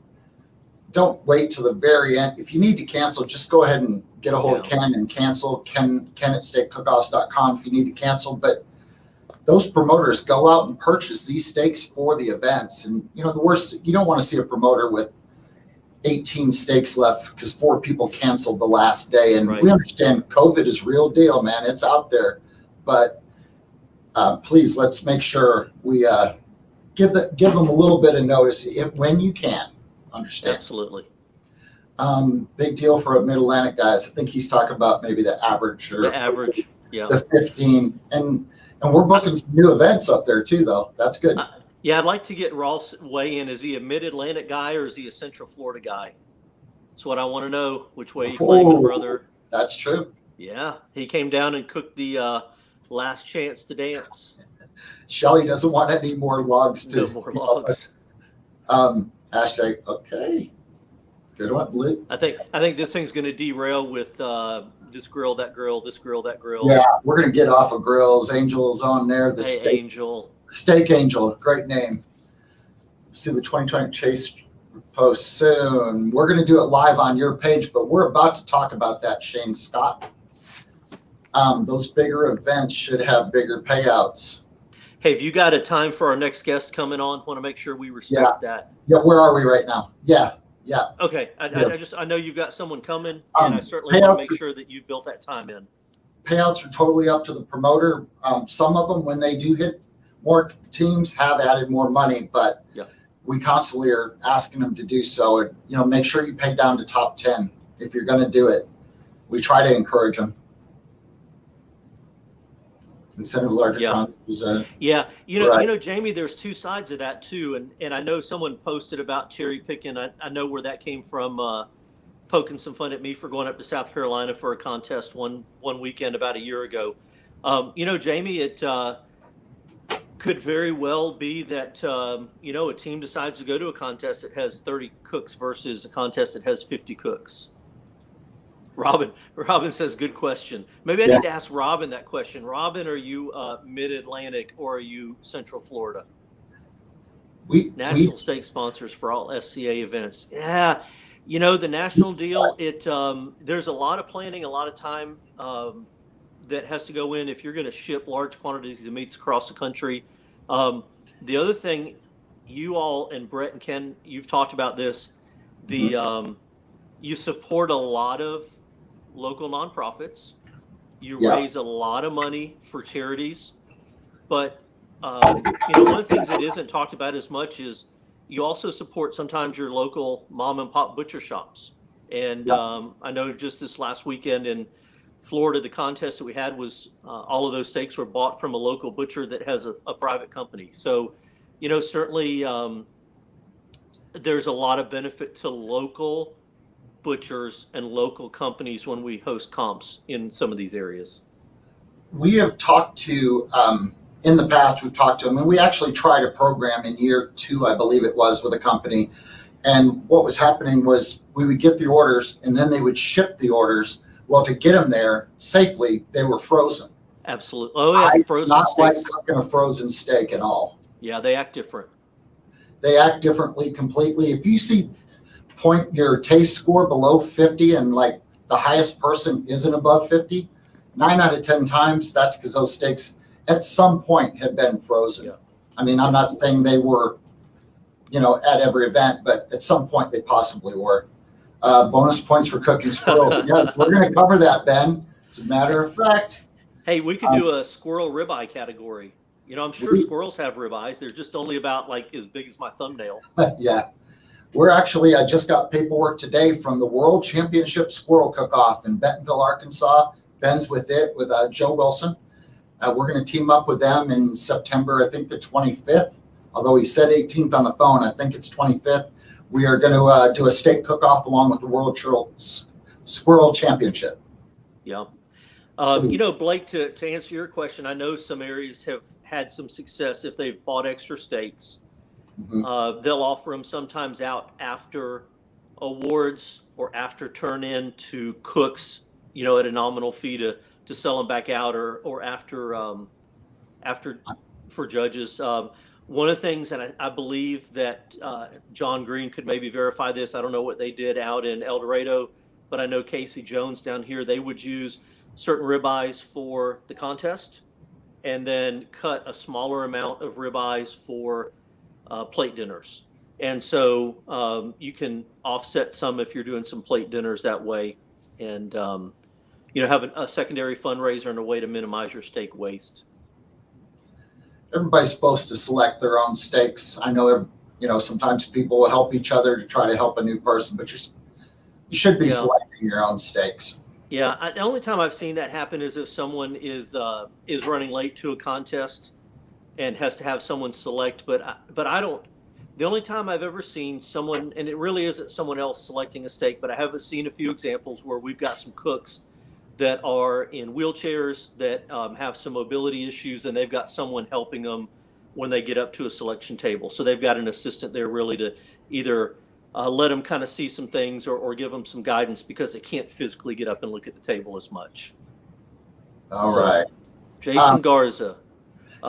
don't wait till the very end. If you need to cancel, just go ahead and get a hold of Ken and cancel. Ken at steakcookhouse.com if you need to cancel. But those promoters go out and purchase these steaks for the events. And the worst, you don't want to see a promoter with 18 steaks left because 4 people canceled the last day. And we understand COVID is real deal, man. It's out there. But please, let's make sure we give them a little bit of notice when you can. Understand? Absolutely. Big deal for Mid-Atlantic guys. I think he's talking about maybe the average, the 15. And we're booking some new events up there too, though. That's good. I'd like to get Ross weigh in. Is he a Mid-Atlantic guy or is he a Central Florida guy? That's what I want to know. Which way you claiming, brother? That's true. Yeah, he came down and cooked the last chance to dance. Shelly doesn't want any more logs No more logs. Hashtag okay. Good one, Luke. I think this thing's going to derail with this grill, that grill, this grill, that grill. Yeah, we're going to get off of grills. Angel's on there. Angel. Steak Angel, great name. See the 2020 Chase post soon. We're going to do it live on your page, but we're about to talk about that, Shane Scott. Those bigger events should have bigger payouts. Hey, have you got a time for our next guest coming on? Want to make sure we respect that. Yeah, where are we right now? Yeah, Yeah. Okay. Yeah. I know you've got someone coming, and I certainly want to make sure that you've built that time in. Payouts are totally up to the promoter. Some of them, when they do hit more teams, have added more money, but we constantly are asking them to do so. And, make sure you pay down to top 10 if you're going to do it. We try to encourage them. Instead of larger contests. Jamie, there's two sides of that too, and I know someone posted about cherry picking. I know where that came from. Poking some fun at me for going up to South Carolina for a contest one weekend about a year ago. Jamie, it could very well be that a team decides to go to a contest that has 30 cooks versus a contest that has 50 cooks. Robin says, good question. Maybe I need to ask Robin that question. Robin, are you Mid-Atlantic or are you Central Florida? National stake sponsors for all SCA events. Yeah, the national deal, there's a lot of planning, a lot of time that has to go in if you're going to ship large quantities of meats across the country. The other thing, you all and Brett and Ken, you've talked about this. You support a lot of local nonprofits. You raise a lot of money for charities, but one of the things that isn't talked about as much is you also support sometimes your local mom and pop butcher shops. And I know just this last weekend in Florida, the contest that we had was all of those steaks were bought from a local butcher that has a private company. So, certainly there's a lot of benefit to local butchers and local companies when we host comps in some of these areas. We have talked to, in the past, we've talked to them, and we actually tried a program in year 2, I believe it was, with a company. And what was happening was we would get the orders and then they would ship the orders. Well, to get them there safely, they were frozen. Absolutely. Oh, yeah. Frozen not steaks. Like cooking a frozen steak at all. Yeah, they act different. They act differently completely. If you see point your taste score below 50 and like the highest person isn't above 50, 9 out of 10 times that's because those steaks at some point have been frozen. Yeah. I mean, I'm not saying they were, at every event, but at some point they possibly were. Bonus points for cooking squirrels. Yes, we're going to cover that, Ben. As a matter of fact. Hey, we could do a squirrel ribeye category. I'm sure squirrels have ribeyes. They're just only about like as big as my thumbnail. Yeah. I just got paperwork today from the World Championship Squirrel Cook-Off in Bentonville, Arkansas. Ben's with Joe Wilson. We're going to team up with them in September, I think the 25th. Although he said 18th on the phone, I think it's 25th. We are going to do a steak cook-off along with the World Squirrel Championship. Yeah. Blake, to answer your question, I know some areas have had some success if they've bought extra steaks. Mm-hmm. They'll offer them sometimes out after awards or after turn-in to cooks, at a nominal fee to sell them back out or after for judges. One of the things, and I believe that John Green could maybe verify this. I don't know what they did out in El Dorado, but I know Casey Jones down here, they would use certain ribeyes for the contest and then cut a smaller amount of ribeyes for plate dinners. And so you can offset some if you're doing some plate dinners that way and, have a secondary fundraiser and a way to minimize your steak waste. Everybody's supposed to select their own steaks. I know, sometimes people will help each other to try to help a new person, but you should be selecting your own steaks. Yeah, the only time I've seen that happen is if someone is running late to a contest and has to have someone select. But I don't. The only time I've ever seen someone, and it really isn't someone else selecting a steak, but I have seen a few examples where we've got some cooks that are in wheelchairs that have some mobility issues, and they've got someone helping them when they get up to a selection table. So they've got an assistant there really to either let them kind of see some things or give them some guidance because they can't physically get up and look at the table as much. All right. Jason Garza.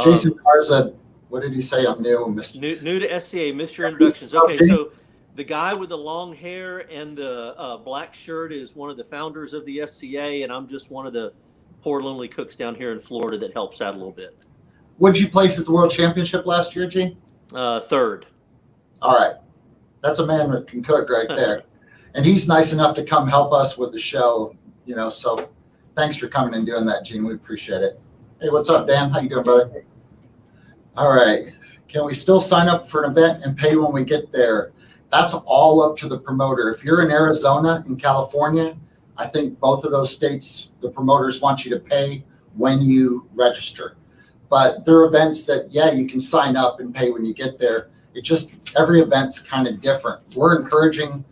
Jason Garza, what did he say? I'm new, Mr. New to SCA, missed your introductions. Okay, so the guy with the long hair and the black shirt is one of the founders of the SCA, and I'm just one of the poor lonely cooks down here in Florida that helps out a little bit. What did you place at the World Championship last year, Gene? Third. All right. That's a man that can cook right there. And he's nice enough to come help us with the show, so thanks for coming and doing that, Gene. We appreciate it. Hey, what's up, Dan? How you doing, brother? All right. Can we still sign up for an event and pay when we get there? That's all up to the promoter. If you're in Arizona and California, I think both of those states, the promoters want you to pay when you register. But there are events that, you can sign up and pay when you get there. Every event's kind of different. We're encouraging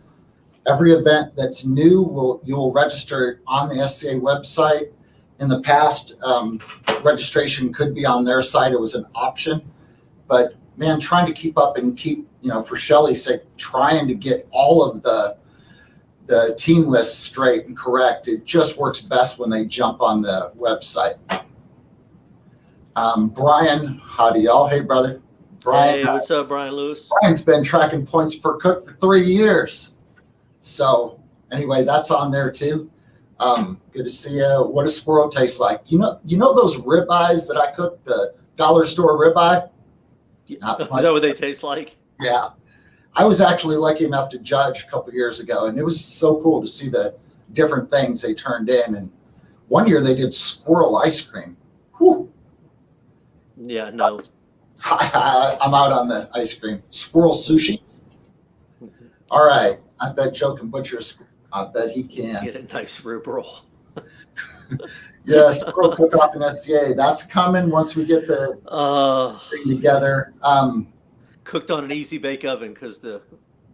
every event that's new, you'll register on the SCA website. In the past, registration could be on their site. It was an option. But man, trying to keep up and keep, for Shelly's sake, trying to get all of the team lists straight and correct. It just works best when they jump on the website. Brian, howdy y'all. Hey, brother. Brian. Hey, what's up, Brian Lewis? Brian's been tracking points per cook for 3 years. So anyway, that's on there too. Good to see you. What does squirrel taste like? You know those ribeyes that I cooked, the dollar store ribeye? Is that what they taste like? Yeah. I was actually lucky enough to judge a couple years ago, and it was so cool to see the different things they turned in. And one year they did squirrel ice cream. Whew. Yeah, no. I'm out on the ice cream. Squirrel sushi. All right. I bet Joe can butcher. I bet he can. Get a nice rib roll. Yes, squirrel cook-off in SCA. That's coming once we get the thing together. Cooked on an easy bake oven because the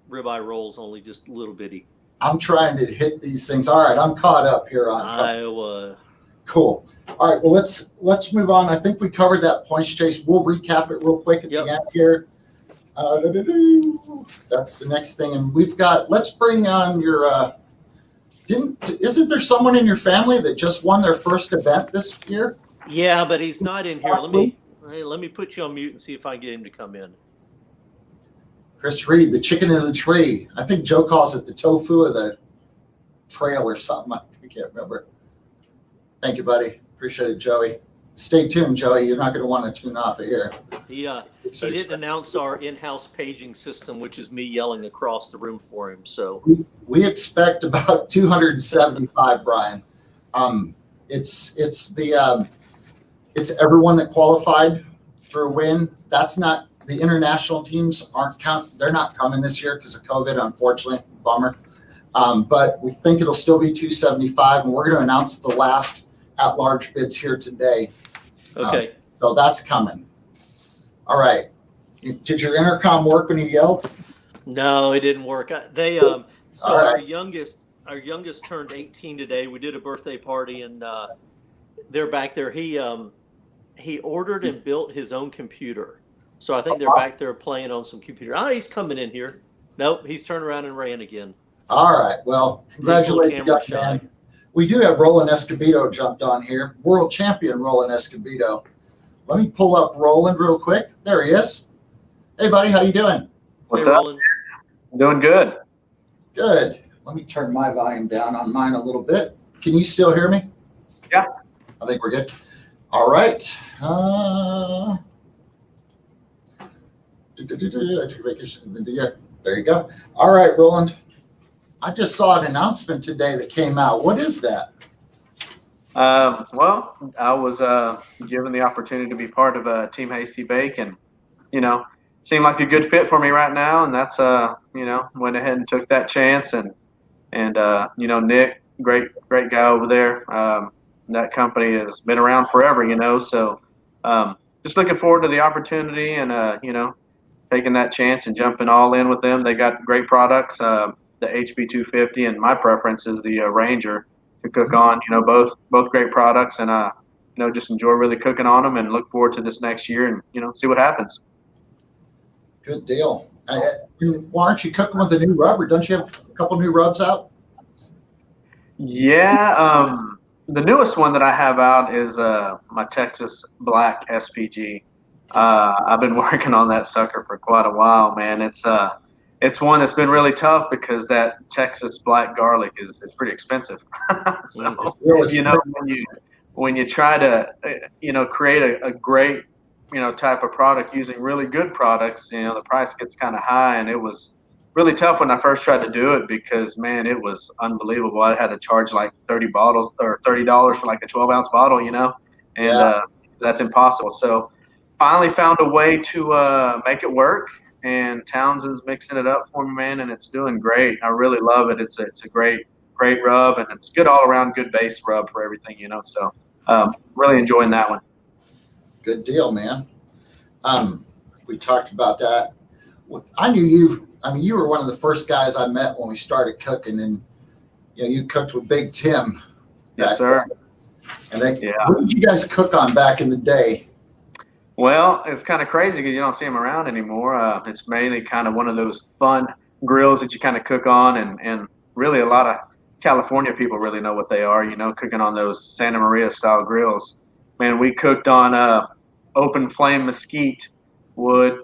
ribeye roll's only just a little bitty. I'm trying to hit these things. All right, I'm caught up here on Iowa. Cool. All right, well, let's move on. I think we covered that points chase. We'll recap it real quick at the end here. That's the next thing. And let's bring on your, isn't there someone in your family that just won their first event this year? Yeah, but he's not in here. Let me put you on mute and see if I can get him to come in. Chris Reed, the chicken in the tree. I think Joe calls it the tofu of the trail or something. I can't remember. Thank you, buddy. Appreciate it, Joey. Stay tuned, Joey. You're not going to want to tune off of here. He didn't announce our in-house paging system, which is me yelling across the room for him. So we expect about 275, Brian. It's everyone that qualified for a win. That's not the international teams they're not coming this year because of COVID, unfortunately. Bummer. But we think it'll still be 275, and we're going to announce the last at-large bids here today. Okay. So that's coming. All right. Did your intercom work when you yelled? No, it didn't work. All Our right. youngest turned 18 today. We did a birthday party, and they're back there. He ordered and built his own computer. So I think they're back there playing on some computer. He's coming in here. Nope, he's turned around and ran again. All right. Well, congratulations, young man. We do have Roland Escobedo jumped on here. World champion Roland Escobedo. Let me pull up Roland real quick. There he is. Hey, buddy. How you doing? What's Hey, up? Roland. I'm doing good. Good. Let me turn my volume down on mine a little bit. Can you still hear me? Yeah. I think we're good. All right. There you go. All right, Roland. I just saw an announcement today that came out. What is that? Well, I was given the opportunity to be part of Team Hasty Bake, and it seemed like a good fit for me right now, and that's went ahead and took that chance, and Nick, great guy over there. That company has been around forever, so just looking forward to the opportunity and taking that chance and jumping all in with them. They got great products. The HB 250 and my preference is the Ranger to cook on. Both great products, and just enjoy really cooking on them and look forward to this next year and see what happens. Good deal. Why aren't you cooking with a new rubber? Don't you have a couple new rubs out? Yeah, the newest one that I have out is my Texas Black SPG. I've been working on that sucker for quite a while, man. It's one that's been really tough because that Texas black garlic is pretty expensive. So when you try to create a great type of product using really good products, the price gets kind of high, and it was really tough when I first tried to do it because, man, it was unbelievable. I had to charge like $30 for like a 12-ounce bottle, and Yeah. that's impossible. So finally found a way to make it work, and Townsend's mixing it up for me, man, and it's doing great. I really love it. It's a great rub, and it's good all around, good base rub for everything, So really enjoying that one. Good deal, man. We talked about that. I knew you. I mean, you were one of the first guys I met when we started cooking, and you cooked with Big Tim. Yes, sir. And what did you guys cook on back in the day? Well, it's kind of crazy because you don't see them around anymore. It's mainly kind of one of those fun grills that you kind of cook on, and really a lot of California people really know what they are, cooking on those Santa Maria style grills. Man, we cooked on open flame mesquite wood.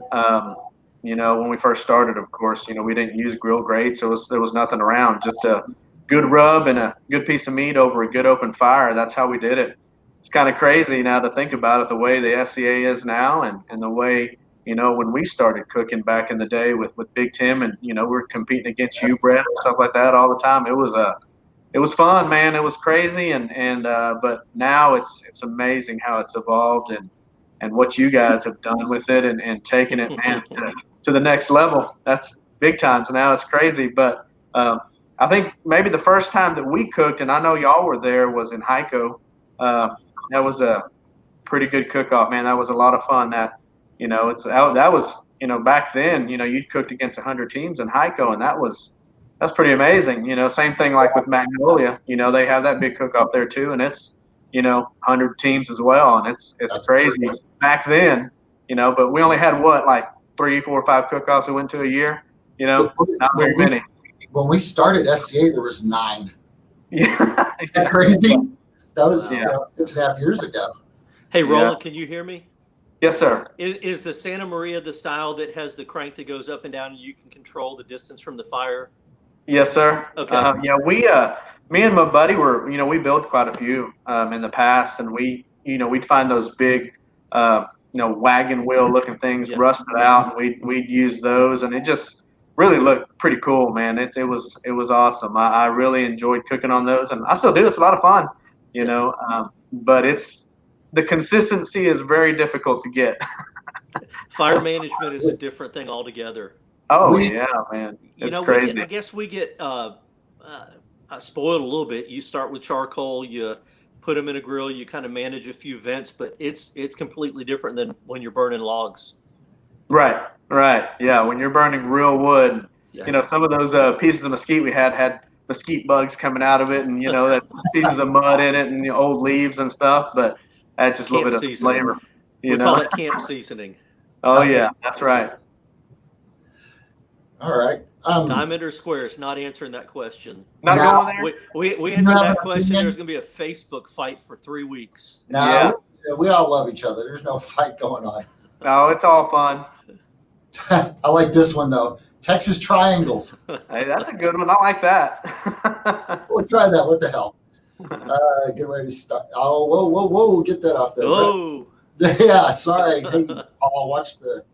When we first started, of course, we didn't use grill grates. There was nothing around, just a good rub and a good piece of meat over a good open fire. That's how we did it. It's kind of crazy now to think about it, the way the SCA is now and the way, when we started cooking back in the day with Big Tim and, we're competing against you, Brett, and stuff like that all the time. It was fun, man. It was crazy. But now it's amazing how it's evolved and what you guys have done with it and taking it, man, to the next level. That's big times now. It's crazy. But I think maybe the first time that we cooked, and I know y'all were there, was in Hyco. That was a pretty good cook-off, man. That was a lot of fun. That was back then, you'd cooked against 100 teams in Hyco, and that's pretty amazing. Same thing like with Magnolia. They have that big cook-off there too, and it's 100 teams as well, and it's crazy back then. But we only had like 3, 4, 5 cook-offs that went to a year. Not very many. When we started SCA, there was 9. Yeah, Isn't that crazy? That was 6.5 years ago. Hey, Roland, can you hear me? Yes, sir. Is the Santa Maria the style that has the crank that goes up and down and you can control the distance from the fire? Yes, sir. Okay. Me and my buddy were, we built quite a few in the past, and we'd find those big, wagon wheel looking things rusted out, and we'd use those, and it just really looked pretty cool, man. It was awesome. I really enjoyed cooking on those, and I still do. It's a lot of fun, but the consistency is very difficult to get. Fire management is a different thing altogether. Oh, yeah, man. It's crazy. I guess we get spoiled a little bit. You start with charcoal, you put them in a grill, you kind of manage a few vents, but it's completely different than when you're burning logs. Right. Yeah, when you're burning real wood, some of those pieces of mesquite we had mesquite bugs coming out of it, and that pieces of mud in it, and the old leaves and stuff. But that's just a little bit of flavor. We call it camp seasoning. Oh yeah, that's right. All right. Diamond or squares? Not answering that question. Not going there. We answer that question. There's going to be a Facebook fight for 3 weeks. No, we all love each other. There's no fight going on. No, it's all fun. I like this one though. Texas triangles. Hey, that's a good one. I like that. We'll try that. What the hell? Good way to start. Oh, whoa! Get that off there. Oh. Yeah, sorry. Hey, Paul, watch the.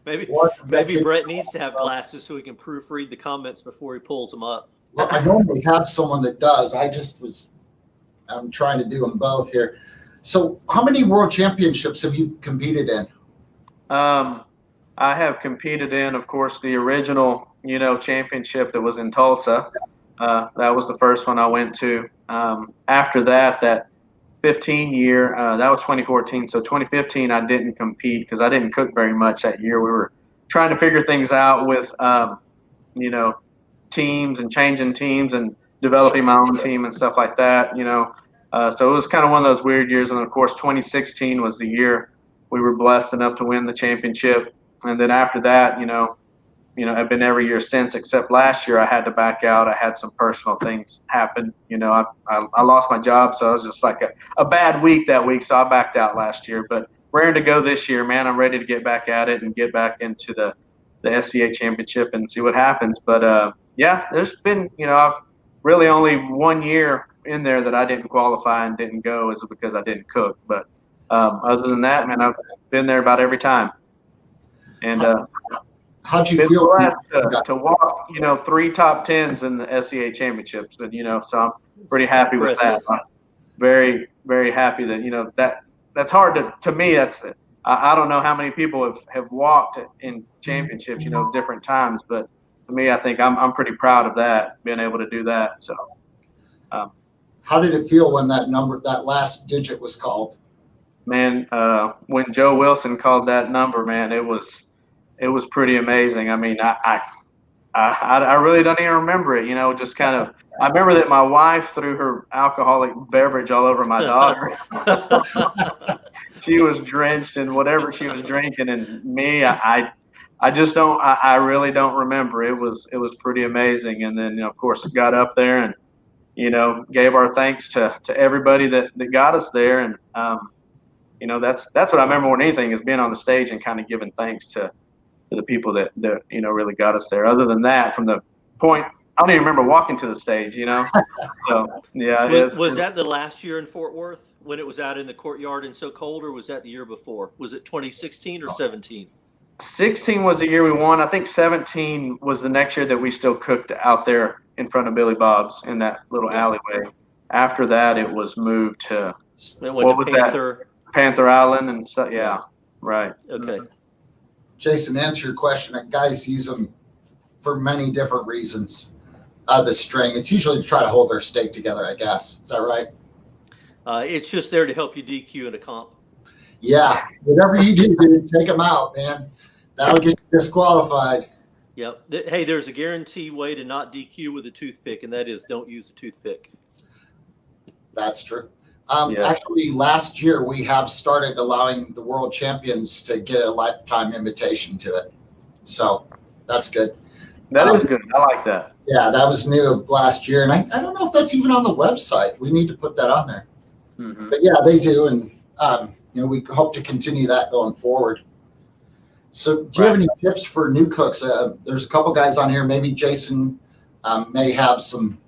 Maybe Brett needs to have glasses so he can proofread the comments before he pulls them up. Well, I normally have someone that does. I'm trying to do them both here. So how many world championships have you competed in? I have competed in, of course, the original, championship that was in Tulsa. That was the first one I went to. After that 15 year, that was 2014. So 2015, I didn't compete because I didn't cook very much that year. We were trying to figure things out with, teams and changing teams and developing my own team and stuff like that, So it was kind of one of those weird years. And of course, 2016 was the year we were blessed enough to win the championship. And then after that, I've been every year since, except last year I had to back out. I had some personal things happen. I lost my job, so it was just like a bad week that week, so I backed out last year. But raring to go this year, man. I'm ready to get back at it and get back into the SCA championship and see what happens. But, there's been, I've really only 1 year in there that I didn't qualify and didn't go is because I didn't cook. But other than that, man, I've been there about every time. And How'd you Been feel? blessed to walk, 3 top 10s in the SCA championships, and so I'm pretty happy with that. I'm very, very happy that that's hard to me. I don't know how many people have walked in championships, different times, but to me, I think I'm pretty proud of that, being able to do that. So, how did it feel when that last digit was called? Man, when Joe Wilson called that number, man, it was pretty amazing. I mean, I really don't even remember it. Just kind of. I remember that my wife threw her alcoholic beverage all over my daughter. She was drenched in whatever she was drinking, and me, I just don't. I really don't remember. It was pretty amazing. And then of course got up there and gave our thanks to everybody that got us there. And that's what I remember more than anything, is being on the stage and kind of giving thanks to the people that really got us there. Other than that, from the point, I don't even remember walking to the stage. So yeah. Was that the last year in Fort Worth when it was out in the courtyard and so cold, or was that the year before? Was it 2016 or 17? 16 was the year we won. I think 17 was the next year that we still cooked out there in front of Billy Bob's in that little alleyway. After that, it was moved to Panther Island and stuff. Yeah, right. Okay. Jason, answer your question. Guys use them for many different reasons. The string, it's usually to try to hold their steak together, I guess. Is that right? It's just there to help you DQ in a comp. Yeah, whatever you do, dude, take them out, man. That'll get you disqualified. Yep. Hey, there's a guaranteed way to not DQ with a toothpick, and that is don't use a toothpick. That's true. Yes. Actually, last year we have started allowing the world champions to get a lifetime invitation to it. So that's good. That is good. I like that. Yeah, that was new of last year. And I don't know if that's even on the website. We need to put that on there. Mm-hmm. But yeah, they do. And, we hope to continue that going forward. So do you have any tips for new cooks? There's a couple guys on here. Maybe Jason may have some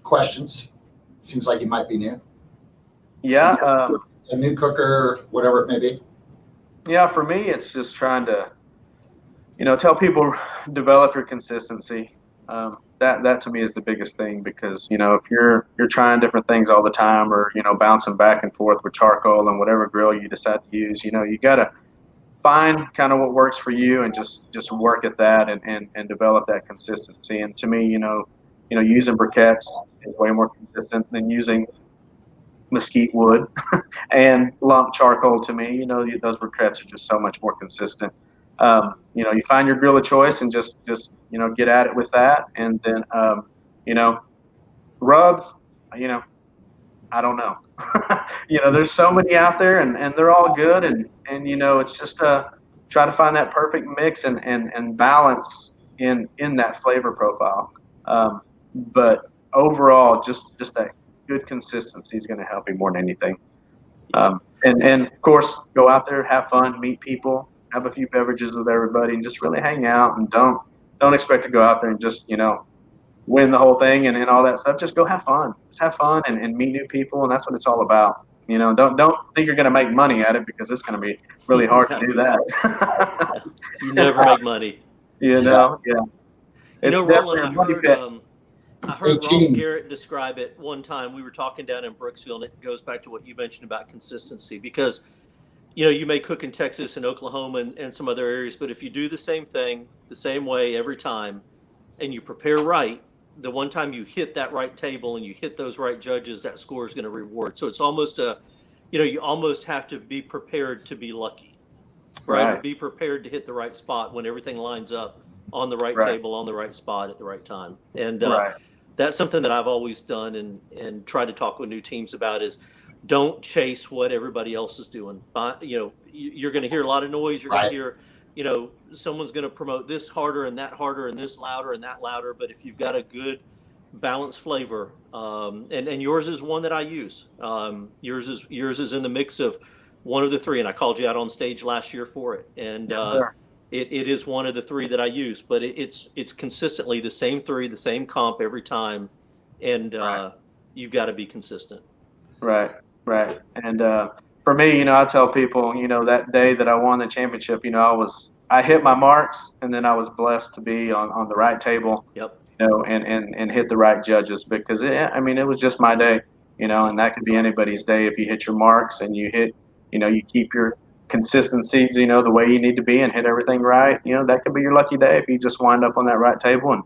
questions. Seems like he might be new. Yeah. A new cooker, whatever it may be. Yeah, for me, it's just trying to, tell people, develop your consistency. That to me is the biggest thing, because, if you're trying different things all the time, or, bouncing back and forth with charcoal and whatever grill you decide to use, you got to find kind of what works for you and just work at that and develop that consistency. And to me, using briquettes is way more consistent than using mesquite wood and lump charcoal. To me, those briquettes are just so much more consistent. You find your grill of choice and just get at it with that. And then rubs, I don't know. There's so many out there, and they're all good, and it's just try to find that perfect mix and balance in that flavor profile. But overall, just that good consistency is going to help you more than anything. And of course, go out there, have fun, meet people, have a few beverages with everybody, and just really hang out. And don't expect to go out there and just win the whole thing and all that stuff. Just go have fun. Just have fun and meet new people, and that's what it's all about. Don't think you're going to make money at it, because it's going to be really hard to do that. You never make money. Yeah. Roland, I heard Ross Garrett describe it one time. We were talking down in Brooksville, and it goes back to what you mentioned about consistency, because you may cook in Texas and Oklahoma and some other areas, but if you do the same thing the same way every time and you prepare right, the one time you hit that right table and you hit those right judges, that score is going to reward. So it's almost you almost have to be prepared to be lucky, right? Or be prepared to hit the right spot when everything lines up on the right table, on the right spot at the right time. And that's something that I've always done and try to talk with new teams about, is don't chase what everybody else is doing. You're going to hear a lot of noise. You're going to hear, someone's going to promote this harder and this louder and that louder. But if you've got a good balanced flavor, and yours is one that I use. Yours is in the mix of one of the three, and I called you out on stage last year for it. And it is one of the three that I use, but it's consistently the same three, the same comp every time, and you've got to be consistent. Right. And for me, I tell people, that day that I won the championship, I was I hit my marks, and then I was blessed to be on the right table, Yep. and hit the right judges, because it was just my day, and that could be anybody's day if you hit your marks and you hit, you keep your consistency, the way you need to be and hit everything right. That could be your lucky day if you just wind up on that right table. And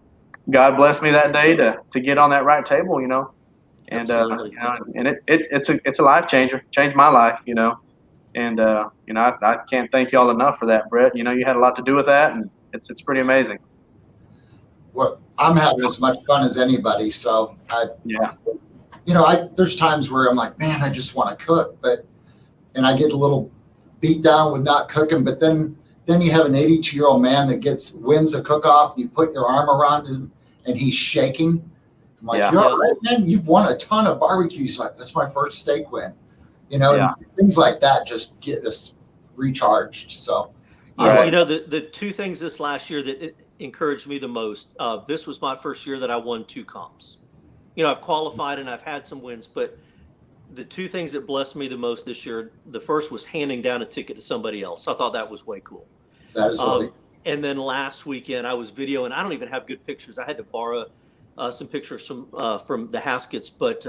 God blessed me that day to get on that right table, and Absolutely. it's a life changer, changed my life, and I can't thank y'all enough for that, Brett. You had a lot to do with that, and it's pretty amazing. Well, I'm having as much fun as anybody. So Yeah. There's times where I'm like, man, I just want to cook, and I get a little beat down with not cooking. But then you have an 82-year-old man that wins a cook-off, and you put your arm around him, and he's shaking. I'm like, Yeah. you're all right, man. You've won a ton of barbecues. Like, that's my first steak win. Yeah. And things like that just get us recharged. So, Yeah, the two things this last year that encouraged me the most. This was my first year that I won 2 comps. I've qualified and I've had some wins, but the 2 things that blessed me the most this year, the first was handing down a ticket to somebody else. I thought that was way cool. that is really And then last weekend I was videoing. I don't even have good pictures. I had to borrow some pictures from the Haskets. But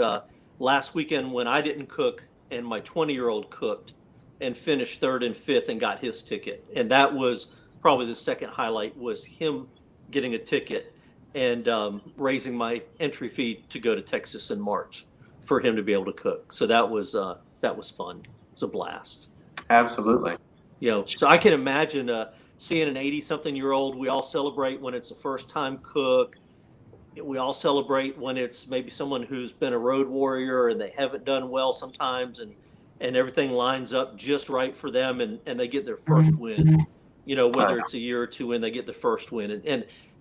last weekend when I didn't cook and my 20-year-old cooked and finished 3rd and 5th and got his ticket, and that was probably the second highlight, was him getting a ticket and raising my entry fee to go to Texas in March for him to be able to cook. So that was fun. It was a blast. Absolutely. So I can imagine seeing an 80-something-year-old. We all celebrate when it's a first-time cook. We all celebrate when it's maybe someone who's been a road warrior and they haven't done well sometimes, and everything lines up just right for them, and they get their first win. Whether it's a year or 2 in, they get the first win,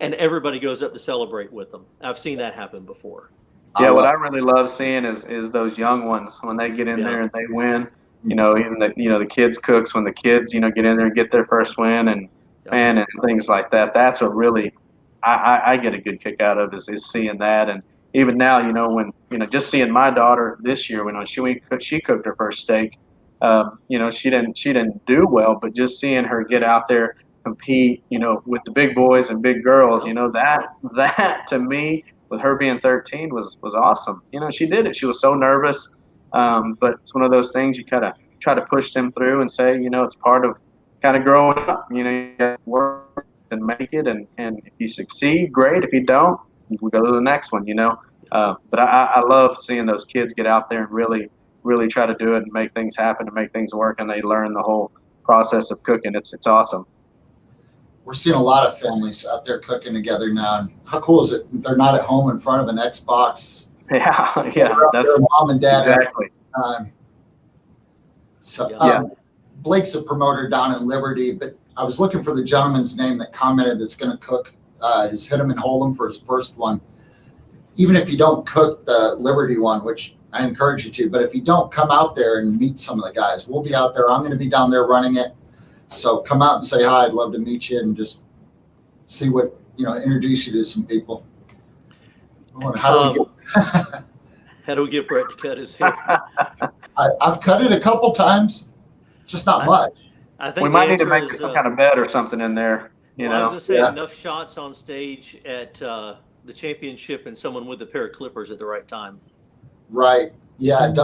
and everybody goes up to celebrate with them. I've seen that happen before. Yeah, what I really love seeing is those young ones when they get in there and they win. Even the kids cooks, when the kids get in there and get their first win, and things like that. That's what really I get a good kick out of is seeing that. And even now, when just seeing my daughter this year, when she cooked her first steak, she didn't do well, but just seeing her get out there, compete, with the big boys and big girls, that to me, with her being 13, was awesome. She did it. She was so nervous, but it's one of those things you kind of try to push them through and say, it's part of kind of growing up. You got to work and make it, and if you succeed, great. If you don't, we go to the next one. But I love seeing those kids get out there and really try to do it and make things happen and make things work, and they learn the whole process of cooking. It's awesome. We're seeing a lot of families out there cooking together now. And how cool is it? They're not at home in front of an Xbox. Yeah, that's mom and dad exactly. So Blake's a promoter down in Liberty, but I was looking for the gentleman's name that commented that's going to cook his hit 'em and hold 'em for his first one. Even if you don't cook the Liberty one, which I encourage you to, but if you don't, come out there and meet some of the guys. We'll be out there. I'm going to be down there running it. So come out and say hi. I'd love to meet you and just see what, introduce you to some people. How do we get Brett to cut his hair? I've cut it a couple times, just not much. I think we might need to make some kind of bet or something in there. I was going to say enough shots on stage at the championship and someone with a pair of clippers at the right time. Right. Yeah.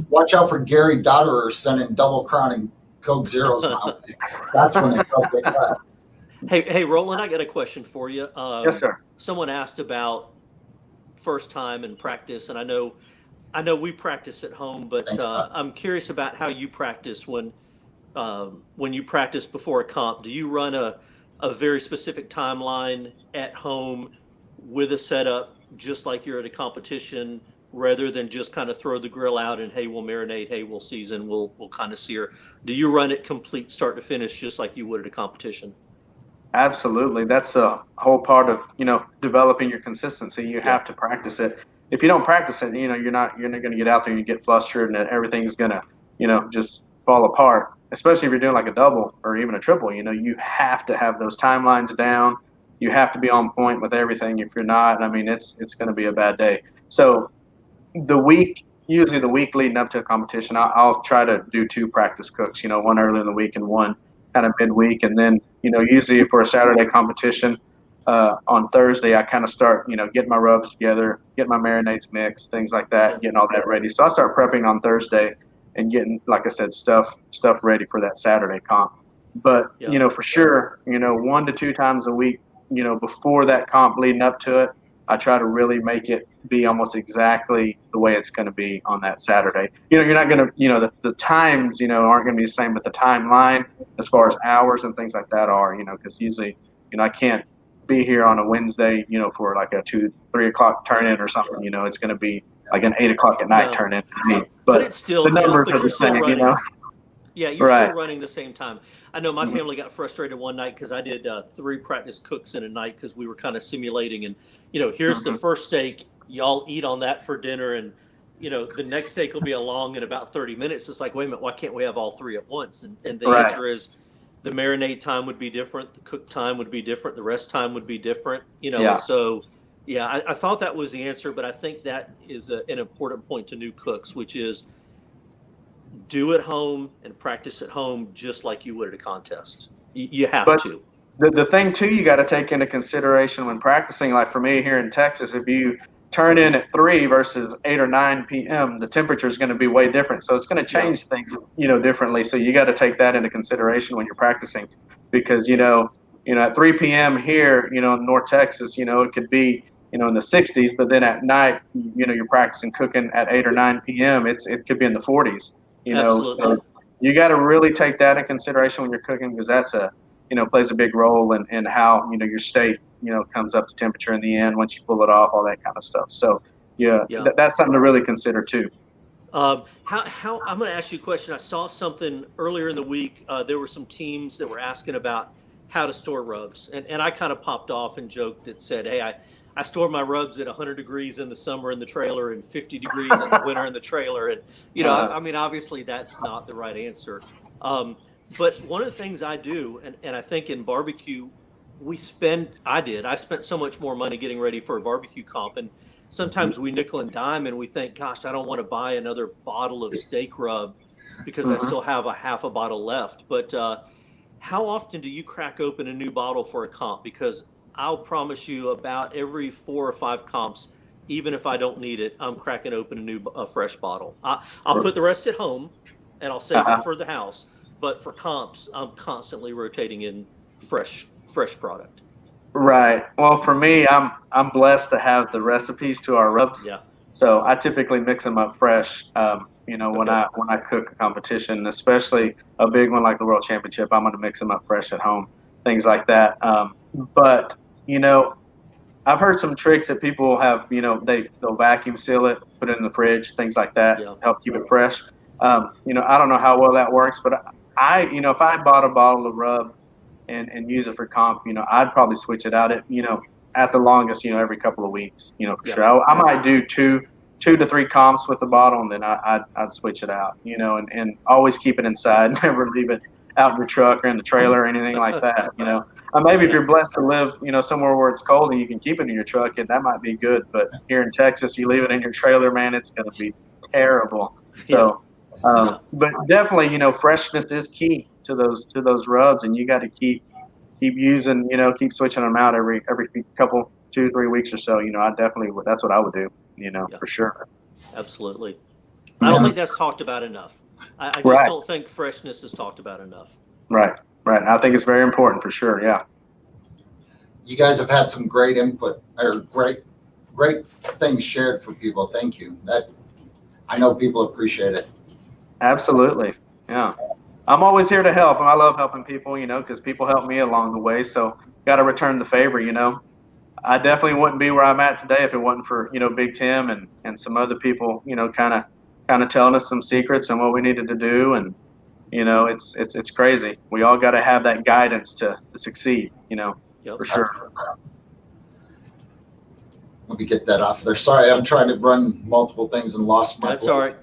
Watch out for Gary Dotterer sending double crowning Coke Zeros. That's when they cut. Hey, Roland, I got a question for you. Yes, sir. Someone asked about first time and practice, and I know we practice at home, but I'm curious about how you practice when you practice before a comp. Do you run a very specific timeline at home with a setup just like you're at a competition, rather than just kind of throw the grill out and, hey, we'll marinate, hey, we'll season, we'll kind of sear? Do you run it complete start to finish just like you would at a competition? Absolutely. That's a whole part of, developing your consistency. You have to practice it. If you don't practice it, you're not going to get out there and you get flustered and everything's going to, just fall apart, especially if you're doing like a double or even a triple. You have to have those timelines down. You have to be on point with everything. If you're not, it's going to be a bad day. So usually the week leading up to a competition, I'll try to do 2 practice cooks, one early in the week and one kind of midweek. And then, usually for a Saturday competition, on Thursday, I kind of start, getting my rubs together, getting my marinades mixed, things like that, getting all that ready. So I start prepping on Thursday and getting, like I said, stuff ready for that Saturday comp. But, for sure, 1 to 2 times a week, before that comp leading up to it, I try to really make it be almost exactly the way it's going to be on that Saturday. You're not going to, the times, aren't going to be the same, but the timeline as far as hours and things like that are, because usually, I can't be here on a Wednesday, for like a 2, 3 o'clock turn in or something. It's going to be like an 8 o'clock at night turn in for me. But it's still, the numbers but are you're the still same, running. Yeah, you're Right. still running the same time. I know my family got frustrated one night because I did 3 practice cooks in a night because we were kind of simulating. And, here's the first steak. Y'all eat on that for dinner. And, the next steak will be along in about 30 minutes. It's like, wait a minute, why can't we have all 3 at once? And the Right. answer is the marinade time would be different. The cook time would be different. The rest time would be different. Yeah. And so, yeah, I thought that was the answer. But I think that is an important point to new cooks, which is, do at home and practice at home just like you would at a contest. You have to. The thing too, you got to take into consideration when practicing, like for me here in Texas, if you turn in at 3 versus 8 or 9 p.m., the temperature is going to be way different. So it's going to change things, differently. So you got to take that into consideration when you're practicing, because, at 3 p.m. here, in North Texas, it could be, in the 60s, but then at night, you're practicing cooking at 8 or 9 p.m. It could be in the 40s. Absolutely. So you got to really take that in consideration when you're cooking, because that's plays a big role in how, your steak, comes up to temperature in the end once you pull it off, all that kind of stuff. So that's something to really consider too. How I'm going to ask you a question. I saw something earlier in the week. There were some teams that were asking about how to store rubs. And I kind of popped off and joked that said, hey, I store my rubs at 100 degrees in the summer in the trailer and 50 degrees in the winter in the trailer. And, I mean, obviously that's not the right answer. But one of the things I do, and I think in barbecue, I spent so much more money getting ready for a barbecue comp. And sometimes we nickel and dime and we think, gosh, I don't want to buy another bottle of steak rub because I still have a half a bottle left. But how often do you crack open a new bottle for a comp? Because I'll promise you about every 4 or 5 comps, even if I don't need it, I'm cracking open a fresh bottle. I'll put the rest at home and I'll save it for the house. But for comps, I'm constantly rotating in fresh product. Right. Well, for me, I'm blessed to have the recipes to our rubs. Yeah. So I typically mix them up fresh. When I cook a competition, especially a big one like the World Championship, I'm going to mix them up fresh at home, things like that. But I've heard some tricks that people have. They'll vacuum seal it, put it in the fridge, things like that, help keep it fresh. I don't know how well that works, but if I bought a bottle of rub and use it for comp, I'd probably switch it out at the longest, every couple of weeks, for sure. I might do two to 3 comps with the bottle, and then I'd switch it out, and always keep it inside, never leave it out in the truck or in the trailer or anything like that, Maybe if you're blessed to live, somewhere where it's cold and you can keep it in your truck, that might be good. But here in Texas, you leave it in your trailer, man, it's going to be terrible. So, but definitely, freshness is key to those rubs, and you got to keep using, keep switching them out every couple 2-3 weeks or so. That's what I would do, for sure. Absolutely. I don't think that's talked about enough. I just don't think freshness is talked about enough. Right. I think it's very important for sure. Yeah. You guys have had some great input or great things shared for people. Thank you. I know people appreciate it. Absolutely. Yeah. I'm always here to help, and I love helping people, because people help me along the way. So got to return the favor, I definitely wouldn't be where I'm at today if it wasn't for, Big Tim and some other people, kind of telling us some secrets and what we needed to do. And, it's crazy. We all got to have that guidance to succeed, for sure. Let me get that off there. Sorry, I'm trying to run multiple things and lost my That's place. all right.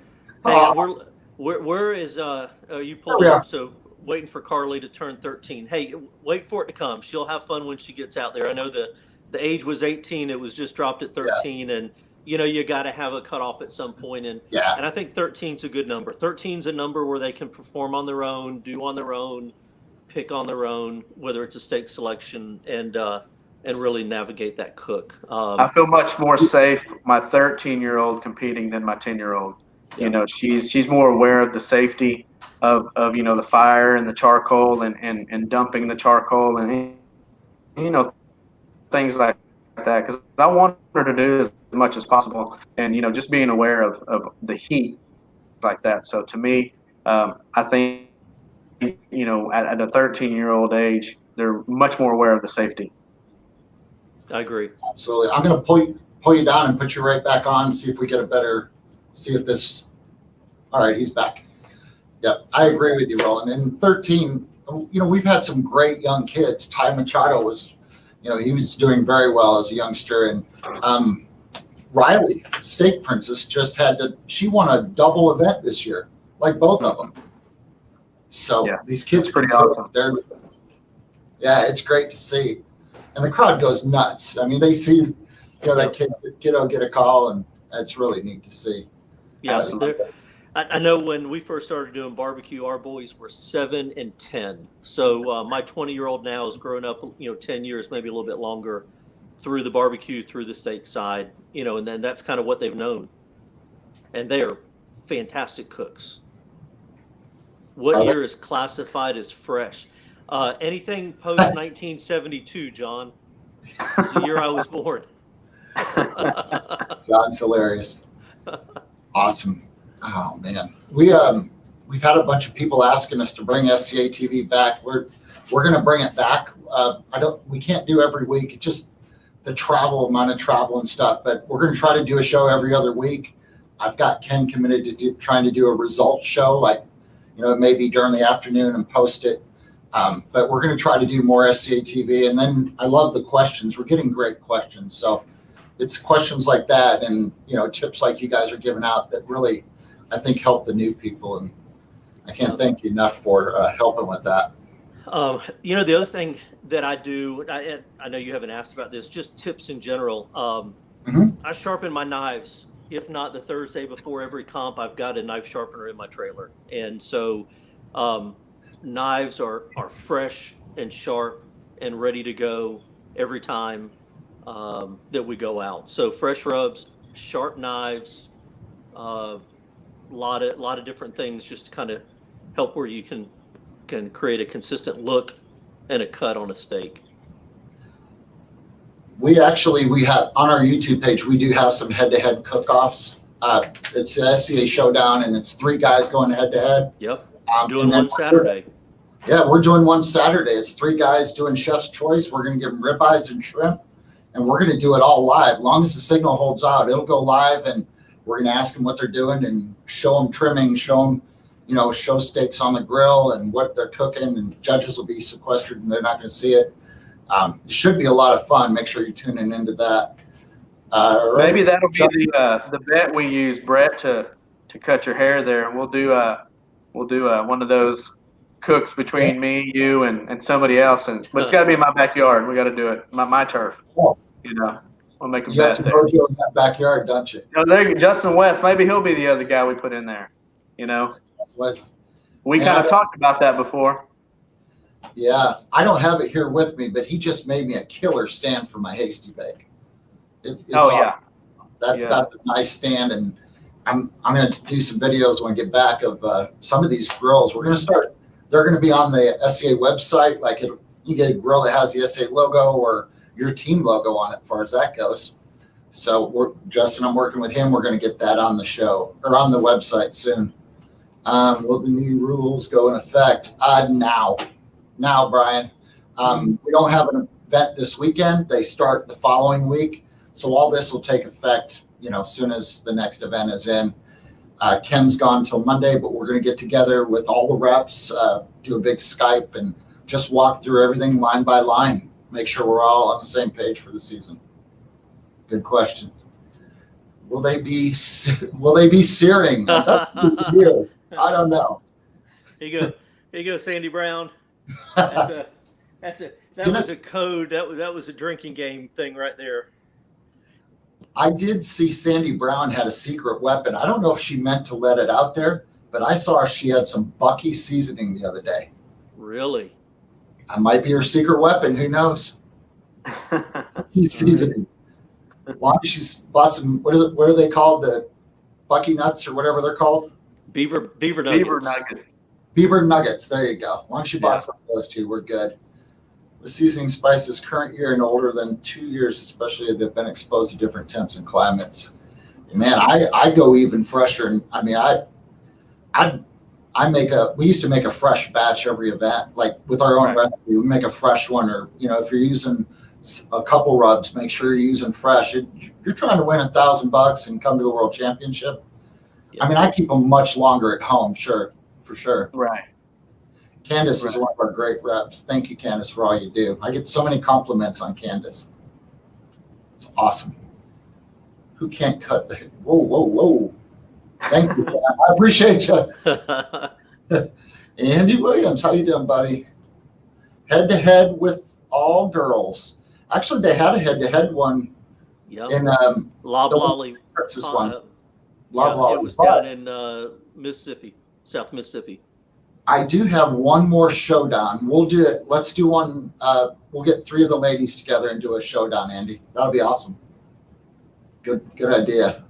Hey, where is you pulled it up? So waiting for Carly to turn 13. Hey, wait for it to come. She'll have fun when she gets out there. I know the age was 18. It was just dropped at 13, and you got to have a cutoff at some point. And I think 13's a good number. 13's a number where they can perform on their own, do on their own. pick on their own, whether it's a steak selection, and really navigate that cook. I feel much more safe my 13-year-old competing than my 10-year-old. Yeah. You know, she's more aware of the safety of the fire and the charcoal and dumping the charcoal and things like that, because I want her to do as much as possible, and just being aware of the heat like that. So to me, I think at a 13-year-old age, they're much more aware of the safety. I agree. Absolutely. I'm going to pull you down and put you right back on, see if we get see if this. All right, he's back. Yep, I agree with you, Roland. And 13, we've had some great young kids. Ty Machado was, he was doing very well as a youngster. And Riley, Steak Princess, she won a double event this year, like both of them. So yeah, these kids, pretty awesome. It's great to see. And the crowd goes nuts. I mean, they see, that kiddo get a call, and it's really neat to see. Yeah, I know when we first started doing barbecue, our boys were 7 and 10. So my 20-year-old now has grown up, 10 years, maybe a little bit longer, through the barbecue, through the steak side, and then that's kind of what they've known. And they are fantastic cooks. What year is classified as fresh? Anything post 1972, John? It's the year I was born. John's hilarious. Awesome. Oh man, we've had a bunch of people asking us to bring SCA TV back. We're going to bring it back. We can't do every week. It's just the amount of travel and stuff. But we're going to try to do a show every other week. I've got Ken committed to trying to do a results show, like maybe during the afternoon and post it. But we're going to try to do more SCA TV. And then I love the questions. We're getting great questions. So it's questions like that and, tips like you guys are giving out that really, I think, help the new people. And I can't thank you enough for helping with that. The other thing that I do, I know you haven't asked about this, just tips in general. I sharpen my knives. If not the Thursday before every comp, I've got a knife sharpener in my trailer. And so knives are fresh and sharp and ready to go every time that we go out. So fresh rubs, sharp knives, a lot of different things just to kind of help where you can create a consistent look and a cut on a steak. We have on our YouTube page, we do have some head-to-head cook-offs. It's the SCA Showdown, and it's 3 guys going head-to-head. Yep. Doing one Saturday. Yeah, we're doing one Saturday. It's 3 guys doing chef's choice. We're going to give them ribeyes and shrimp, and we're going to do it all live. As long as the signal holds out, it'll go live, and we're going to ask them what they're doing and show them trimming, show them, show steaks on the grill and what they're cooking, and judges will be sequestered and they're not going to see it. It should be a lot of fun. Make sure you're tuning into that. Maybe that'll be the bet we use, Brett, to cut your hair there. We'll do one of those cooks between me, you, and somebody else, but it's got to be in my backyard. We got to do it, my turf. Oh. We'll make a bet there. You got in that backyard, don't you? There, Justin West. Maybe he'll be the other guy we put in there. We kind of talked about that before. Yeah, I don't have it here with me, but he just made me a killer stand for my hasty bake. That's a nice stand, and I'm going to do some videos when I get back of some of these grills. We're going to start. They're going to be on the SCA website. Like you get a grill that has the SCA logo or your team logo on it, as far as that goes. So Justin, I'm working with him. We're going to get that on the show or on the website soon. Will the new rules go in effect? Now, Brian. We don't have an event this weekend. They start the following week. So all this will take effect, as soon as the next event is in. Ken's gone till Monday, but we're going to get together with all the reps, do a big Skype, and just walk through everything line by line. Make sure we're all on the same page for the season. Good question. Will they be searing? I don't know. Here you go, Sandy Brown. That was a code. That was a drinking game thing right there. I did see Sandy Brown had a secret weapon. I don't know if she meant to let it out there, but I saw she had some Bucky seasoning the other day. Really? I might be her secret weapon. Who knows? He's seasoning. Lonnie, she's bought some. What are they called? The Bucky nuts or whatever they're called. Beaver nuggets. Beaver nuggets. Beaver nuggets. There you go. Why don't you bought some of those too? We're good. The seasoning spices current year and older than 2 years, especially if they've been exposed to different temps and climates. Man, I go even fresher. And I mean, we used to make a fresh batch every event, like with our own recipe. We make a fresh one, or if you're using a couple rubs, make sure you're using fresh. You're trying to win $1,000 and come to the World Championship. Yeah. I mean, I keep them much longer at home, for sure. Right. Candace is one of our great reps. Thank you, Candace, for all you do. I get so many compliments on Candace. It's awesome. Who can't cut the? Whoa. Thank you. I appreciate you. Andy Williams, how you doing, buddy? Head-to-head with all girls. Actually, they had a head-to-head one in Loblolly. Texas one. It was down in Mississippi, South Mississippi. I do have one more showdown. We'll do it. Let's do one. We'll get 3 of the ladies together and do a showdown, Andy. That'll be awesome. Good idea.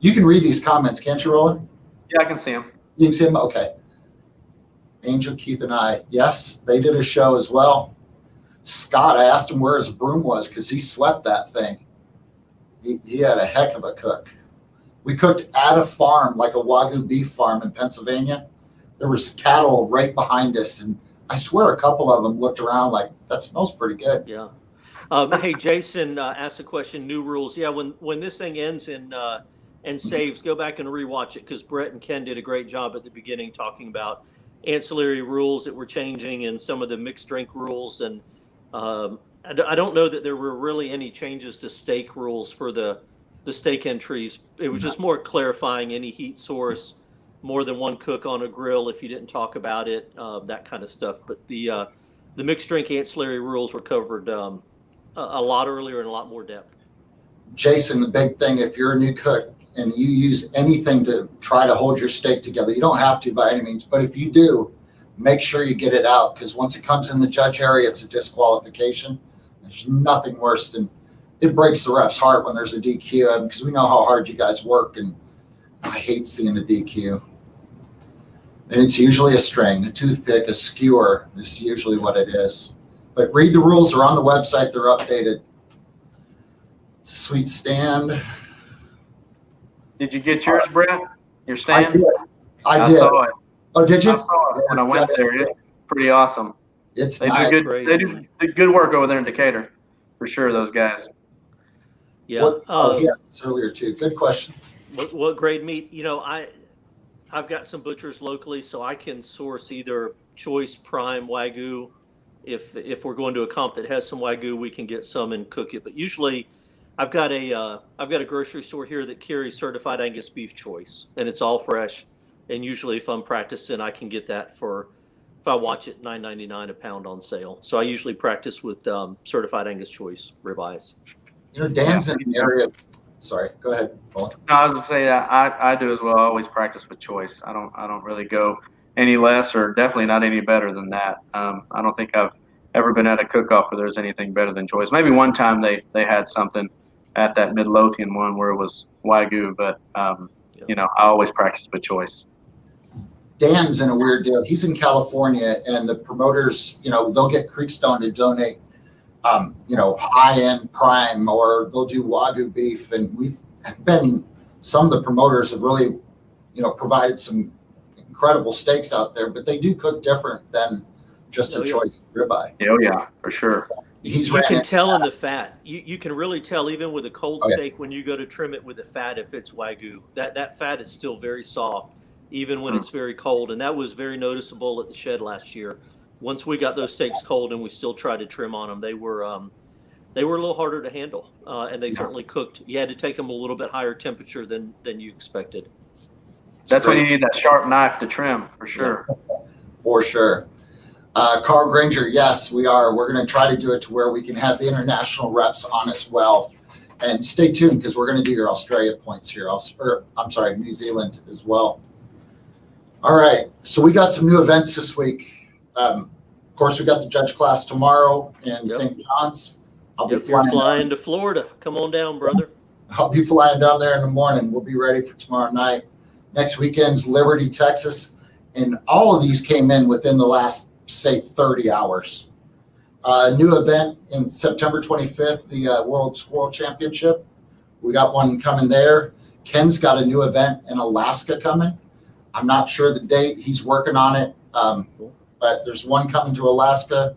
You can read these comments, can't you, Roland? Yeah, I can see them. You can see them? Okay. Angel, Keith, and I. Yes, they did a show as well. Scott, I asked him where his broom was because he swept that thing. He had a heck of a cook. We cooked at a farm, like a Wagyu beef farm in Pennsylvania. There was cattle right behind us, and I swear a couple of them looked around like, that smells pretty good. Yeah. Hey, Jason asked a question, new rules. Yeah, when this thing ends and saves, go back and rewatch it, because Brett and Ken did a great job at the beginning talking about ancillary rules that were changing and some of the mixed drink rules. And I don't know that there were really any changes to steak rules for the steak entries. It was just more clarifying any heat source, more than one cook on a grill if you didn't talk about it, that kind of stuff. But the mixed drink ancillary rules were covered a lot earlier in a lot more depth. Jason, the big thing, if you're a new cook and you use anything to try to hold your steak together, you don't have to by any means, but if you do, make sure you get it out, because once it comes in the judge area, it's a disqualification. There's nothing worse than, it breaks the ref's heart when there's a DQ, because we know how hard you guys work, and I hate seeing a DQ. And it's usually a string, a toothpick, a skewer is usually what it is. But read the rules, they're on the website, they're updated. It's a sweet stand. Did you get yours, Brett? Your stand? I did. Saw it. Oh, did you? I saw it when I went there. It's pretty awesome. They do good work over there in Decatur, for sure. Those guys. Yeah. Yes, earlier too. Good question. What grade meat? I've got some butchers locally, so I can source either choice, prime, Wagyu. If we're going to a comp that has some Wagyu, we can get some and cook it. But usually, I've got a grocery store here that carries certified Angus beef choice, and it's all fresh. And usually, if I'm practicing, I can get that for, if I watch it, $9.99 a pound on sale. So I usually practice with certified Angus choice ribeyes. Dan's in the area. Sorry, go ahead, Paul. No, I was gonna say that I do as well. I always practice with choice. I don't really go any less, or definitely not any better than that. I don't think I've ever been at a cook-off where there's anything better than choice. Maybe one time they had something at that Midlothian one where it was Wagyu, but I always practice with choice. Dan's in a weird deal. He's in California, and the promoters, they'll get Creekstone to donate, high-end prime, or they'll do Wagyu beef. And some of the promoters have really, provided some incredible steaks out there, but they do cook different than just a choice ribeye. Oh yeah, for sure. You can tell in the fat. You can really tell even with a cold steak when you go to trim it with the fat if it's Wagyu. That fat is still very soft, even when it's very cold. And that was very noticeable at the shed last year. Once we got those steaks cold and we still tried to trim on them, they were a little harder to handle, and they certainly cooked. You had to take them a little bit higher temperature than you expected. That's when you need that sharp knife to trim, for sure. For sure. Carl Granger, yes, we are. We're going to try to do it to where we can have the international reps on as well. And stay tuned, because we're going to do your Australia points here. New Zealand as well. All right. So we got some new events this week. Of course, we got the judge class tomorrow in Yep. St. John's. I'll be If you're flying. flying to Florida, come on down, brother. I'll be flying down there in the morning. We'll be ready for tomorrow night. Next weekend's Liberty, Texas. And all of these came in within the last, say, 30 hours. New event in September 25th, the World Squirrel Championship. We got one coming there. Ken's got a new event in Alaska coming. I'm not sure the date. He's working on it. But there's one coming to Alaska.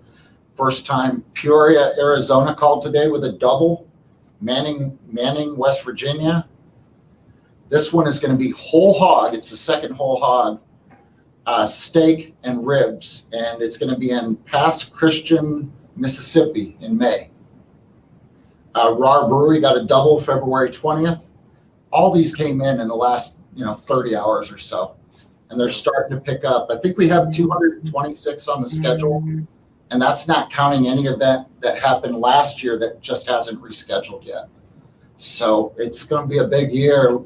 First time. Peoria, Arizona called today with a double. Manning, West Virginia. This one is going to be whole hog. It's the second whole hog. Steak and ribs. And it's going to be in Pass Christian, Mississippi in May. Raw Brewery got a double February 20th. All these came in the last 30 hours or so. And they're starting to pick up. I think we have 226 on the schedule. And that's not counting any event that happened last year that just hasn't rescheduled yet. So it's going to be a big year.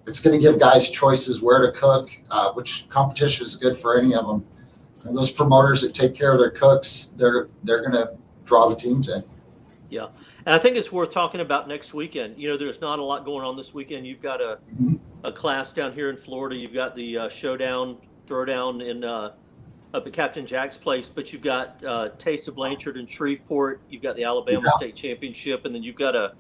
It's going to give guys choices where to cook, which competition is good for any of them. And those promoters that take care of their cooks, they're going to draw the teams in. Yeah. And I think it's worth talking about next weekend. There's not a lot going on this weekend. You've got a class down here in Florida. You've got the showdown, throwdown in up at Captain Jack's place, but you've got Taste of Blanchard in Shreveport. You've got the Alabama State Championship, and then you've got a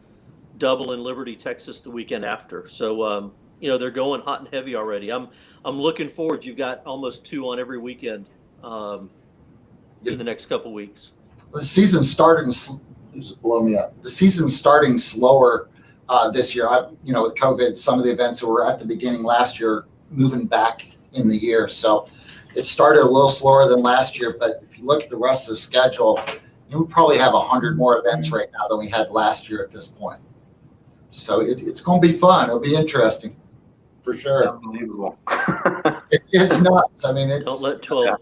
double in Liberty, Texas the weekend after. So, they're going hot and heavy already. I'm looking forward. You've got almost 2 on every weekend in the next couple weeks. The season's starting. Blow me up. The season's starting slower this year. With COVID, some of the events that were at the beginning last year moving back in the year. So it started a little slower than last year. But if you look at the rest of the schedule, we probably have 100 more events right now than we had last year at this point. So it's going to be fun. It'll be interesting, for sure. Unbelievable. It's nuts. I mean, Don't let 12. Yeah.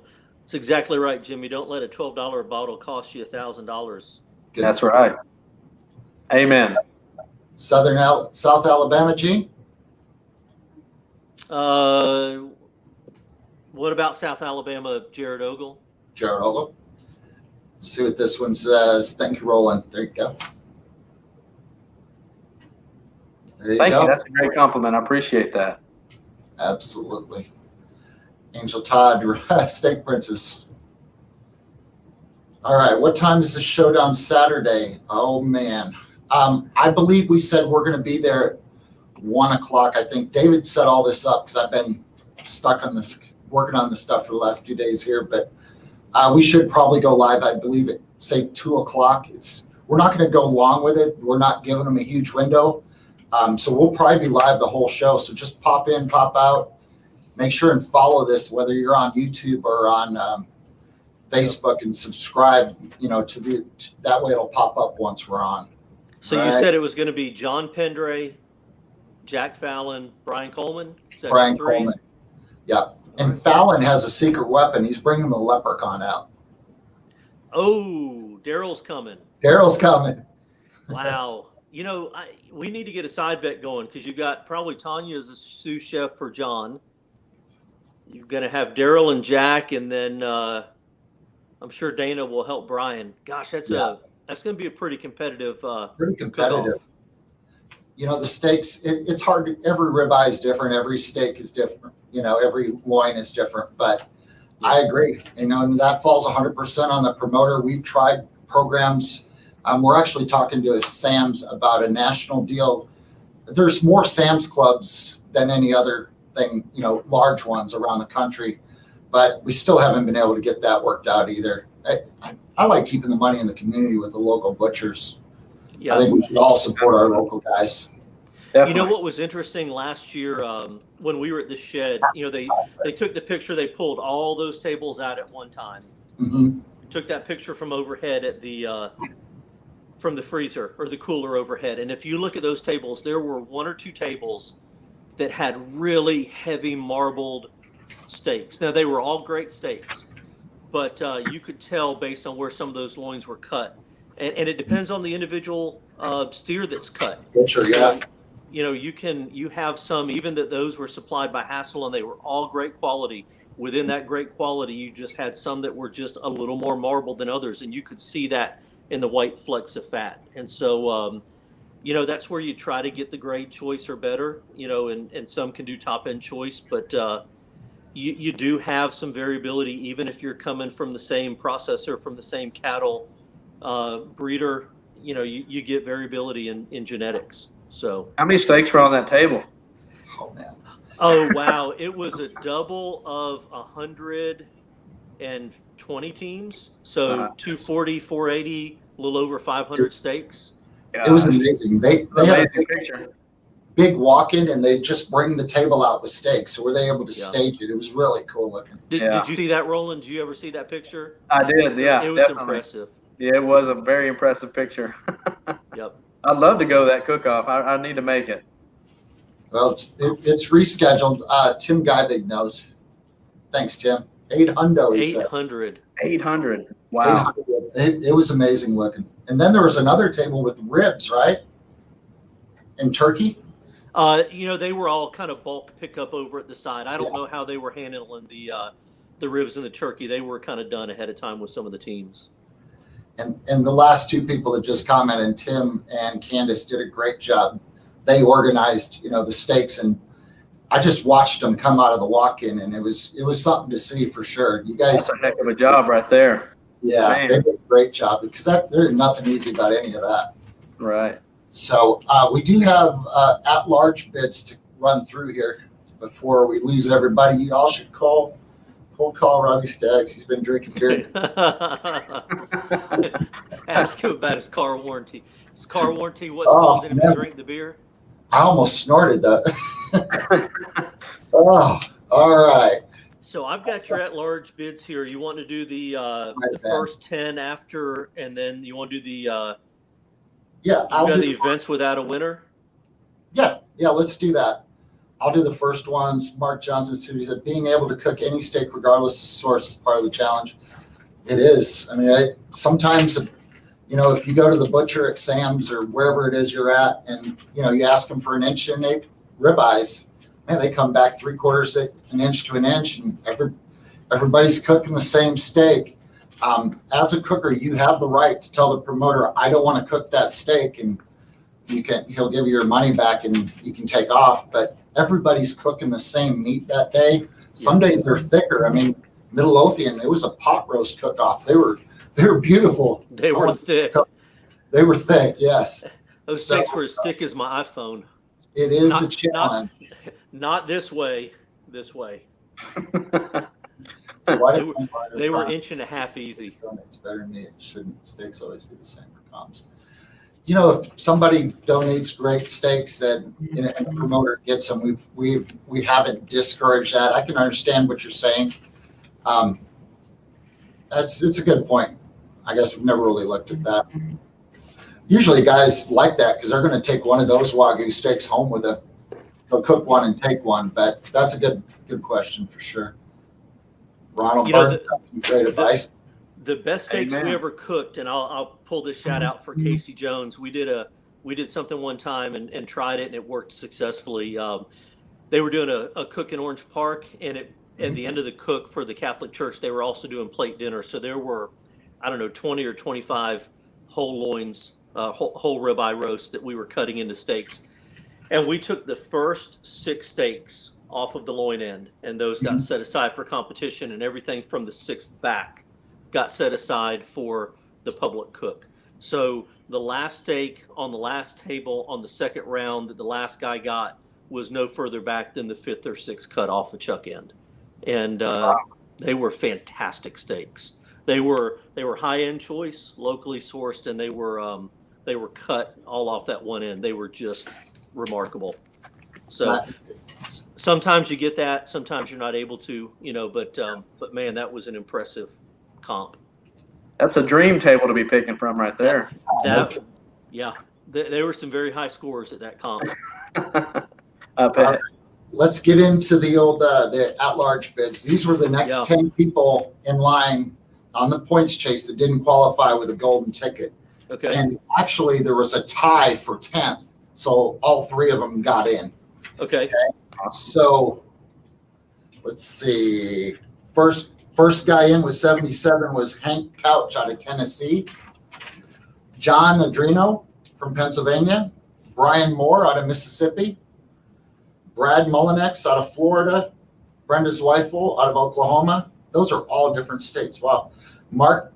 It's exactly right, Jimmy. Don't let a $12 bottle cost you $1,000. That's right. Amen. South Alabama, Gene? What about South Alabama, Jared Ogle? Jared Ogle. Let's see what this one says. Thank you, Roland. There you go. Thank you. That's a great compliment. I appreciate that. Absolutely. Angel Todd, Steak Princess. All right. What time is the showdown Saturday? Oh, man. I believe we said we're going to be there at 1 o'clock. I think David set all this up because I've been stuck on this, working on this stuff for the last 2 days here. But we should probably go live, I believe, at, say, 2 o'clock. We're not going to go long with it. We're not giving them a huge window. So we'll probably be live the whole show. So just pop in, pop out. Make sure and follow this, whether you're on YouTube or on Facebook, and subscribe, that way it'll pop up once we're on. So right. You said it was going to be John Pendray, Jack Fallon, Brian Coleman? Brian Coleman. Yeah. And Fallon has a secret weapon. He's bringing the leprechaun out. Oh, Daryl's coming. Daryl's coming. Wow. We need to get a side bet going because you got probably Tanya as a sous chef for John. You're going to have Daryl and Jack, and then I'm sure Dana will help Brian. Gosh, that's going to be a pretty competitive. Pretty competitive. The steaks. It's hard. Every ribeye is different. Every steak is different. Every loin is different. But I agree. And that falls 100% on the promoter. We've tried programs. We're actually talking to Sam's about a national deal. There's more Sam's clubs than any other thing, large ones around the country, but we still haven't been able to get that worked out either. I like keeping the money in the community with the local butchers. Yeah. I think we should all support our local guys. Definitely. What was interesting last year when we were at the shed, they took the picture, they pulled all those tables out at one time. Mm-hmm. Took that picture from overhead at the from the freezer or the cooler overhead. And if you look at those tables, there were 1 or 2 tables that had really heavy marbled steaks. Now, they were all great steaks, but you could tell based on where some of those loins were cut. And it depends on the individual steer that's cut. Sure, yeah. you have some, even that those were supplied by Hassel and they were all great quality. Within that great quality, you just had some that were just a little more marbled than others, and you could see that in the white flecks of fat. And so, that's where you try to get the grade choice or better, and some can do top end choice, but you do have some variability, even if you're coming from the same processor, from the same cattle breeder, you get variability in genetics. So how many steaks were on that table? Oh man. Oh, wow. It was a double of 120 teams. So 240, 480, a little over 500 steaks. It was amazing. They had a picture. big walk-in, and they just bring the table out with steaks. So were they able to stage it? It was really cool looking. Did you see that, Roland? Did you ever see that picture? I did, yeah. It was definitely impressive. Yeah, it was a very impressive picture. Yep. I'd love to go to that cook-off. I need to make it. Well, it's rescheduled. Tim Geibig knows. Thanks, Tim. 800. 800. 800. Wow. 800. It was amazing looking. And then there was another table with ribs, right? And turkey. They were all kind of bulk pickup over at the side. I don't know how they were handling the ribs and the turkey. They were kind of done ahead of time with some of the teams. And the last two people that just commented, Tim and Candace, did a great job. They organized, the steaks, and I just watched them come out of the walk-in, and it was something to see for sure. You guys, that's a heck of a job right there. Yeah, Man. they did a great job, because there's nothing easy about any of that. Right. So we do have at-large bids to run through here before we lose everybody. You all should call Robbie Staggs. He's been drinking beer. Ask him about his car warranty. His car warranty, what's causing him to drink the beer? I almost snorted that. Oh, all right. So I've got your at-large bids here. You want to do the first 10 after, and then you want to do the I'll do the events without a winner? Yeah, let's do that. I'll do the first ones. Mark Johnson said, being able to cook any steak regardless of source is part of the challenge. It is. I mean, sometimes, if you go to the butcher at Sam's or wherever it is you're at, and, you ask them for 1.8 inch ribeyes, man, they come back 3/4 an inch to an inch, and everybody's cooking the same steak. As a cooker, you have the right to tell the promoter, I don't want to cook that steak, and he'll give you your money back and you can take off. But everybody's cooking the same meat that day. Some days they're thicker. I mean, Midlothian, it was a pot roast cook-off. They were beautiful. They were thick. They were thick, yes. Those steaks were as thick as my iPhone. It is a challenge. Not this way. This way. So they were 1.5 inches easy. It's better than meat. Shouldn't steaks always be the same for comps? If somebody donates great steaks and a promoter gets them, we haven't discouraged that. I can understand what you're saying. It's a good point. I guess we've never really looked at that. Usually guys like that because they're going to take one of those Wagyu steaks home with them. They'll cook one and take one, but that's a good question for sure. Ronald Barnes got some great advice. The best steaks we ever cooked, and I'll pull this shout out for Casey Jones. We did something one time and tried it, and it worked successfully. They were doing a cook in Orange Park, and at the end of the cook for the Catholic Church, they were also doing plate dinner. So there were, 20 or 25 whole loins, whole ribeye roasts that we were cutting into steaks. And we took the first 6 steaks off of the loin end, and those got set aside for competition, and everything from the 6th back got set aside for the public cook. So the last steak on the last table on the second round that the last guy got was no further back than the 5th or 6th cut off the chuck end. And they were fantastic steaks. They were high-end choice, locally sourced, and they were cut all off that one end. They were just remarkable. So sometimes you get that, sometimes you're not able to, but man, that was an impressive comp. That's a dream table to be picking from right there. There were some very high scores at that comp. Let's get into the old the at-large bids. These were the next 10 people in line on the points chase that didn't qualify with a golden ticket. Okay. And actually, there was a tie for 10th. So all 3 of them got in. Okay. So let's see. First guy in with 77 was Hank Couch out of Tennessee. John Adreno from Pennsylvania. Brian Moore out of Mississippi. Brad Mullinex out of Florida. Brenda Zweifel out of Oklahoma. Those are all different states. Wow. Mark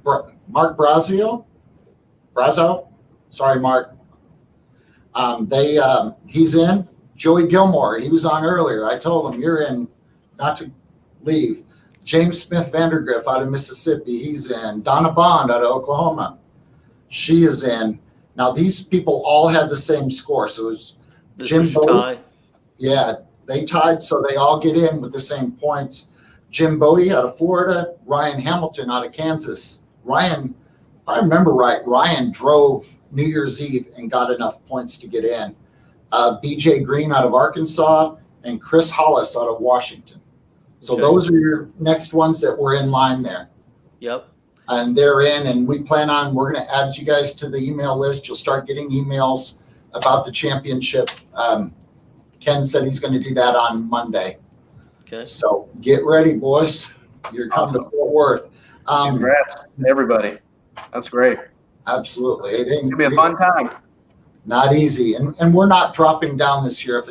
Brazo. Sorry, Mark. He's in. Joey Gilmore, he was on earlier. I told him, you're in, not to leave. James Smith Vandergriff out of Mississippi, he's in. Donna Bond out of Oklahoma, she is in. Now, these people all had the same score. So it was Jim Bodie. Yeah, they tied, so they all get in with the same points. Jim Bodie out of Florida, Ryan Hamilton out of Kansas. Ryan, if I remember right, Ryan drove New Year's Eve and got enough points to get in. BJ Green out of Arkansas and Chris Hollis out of Washington. So Okay. Those are your next ones that were in line there. Yep. And they're in, and we're going to add you guys to the email list. You'll start getting emails about the championship. Ken said he's going to do that on Monday. Okay. So get ready, boys. You're coming to Fort Worth. Congrats, everybody. That's great. Absolutely. It's going to be a fun time. Not easy. And we're not dropping down this year. If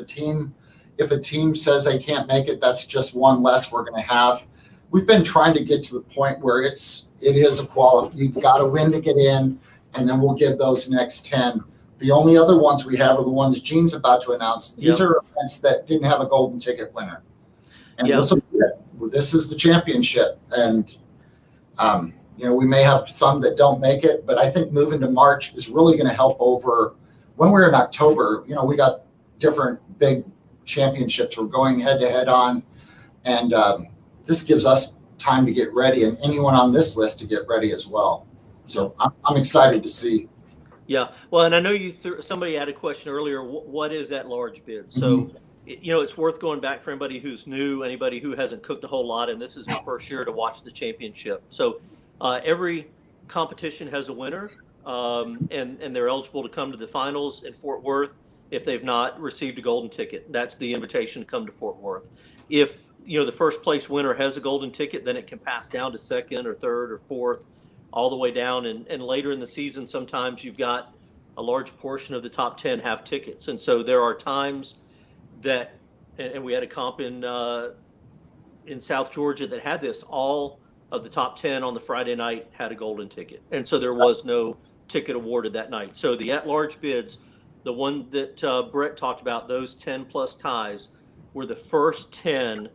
a team says they can't make it, that's just one less we're going to have. We've been trying to get to the point where it is a quality. You've got to win to get in, and then we'll give those next 10. The only other ones we have are the ones Gene's about to announce. These are events that didn't have a golden ticket winner. And this is the championship. And, we may have some that don't make it, but I think moving to March is really going to help over when we're in October. We got different big championships we're going head to head on. And this gives us time to get ready, and anyone on this list to get ready as well. So I'm excited to see. Yeah. Well, and I know somebody had a question earlier. What is that large bid? So, it's worth going back for anybody who's new, anybody who hasn't cooked a whole lot, and this is their first year to watch the championship. So every competition has a winner, and they're eligible to come to the finals in Fort Worth if they've not received a golden ticket. That's the invitation to come to Fort Worth. If the first place winner has a golden ticket, then it can pass down to second or third or fourth, all the way down. And later in the season, sometimes you've got a large portion of the top 10 have tickets. And so there are times that, and we had a comp in South Georgia that had this, all of the top 10 on the Friday night had a golden ticket. And so there was no ticket awarded that night. So the at-large bids, the one that Brett talked about, those 10 plus ties, were the first 10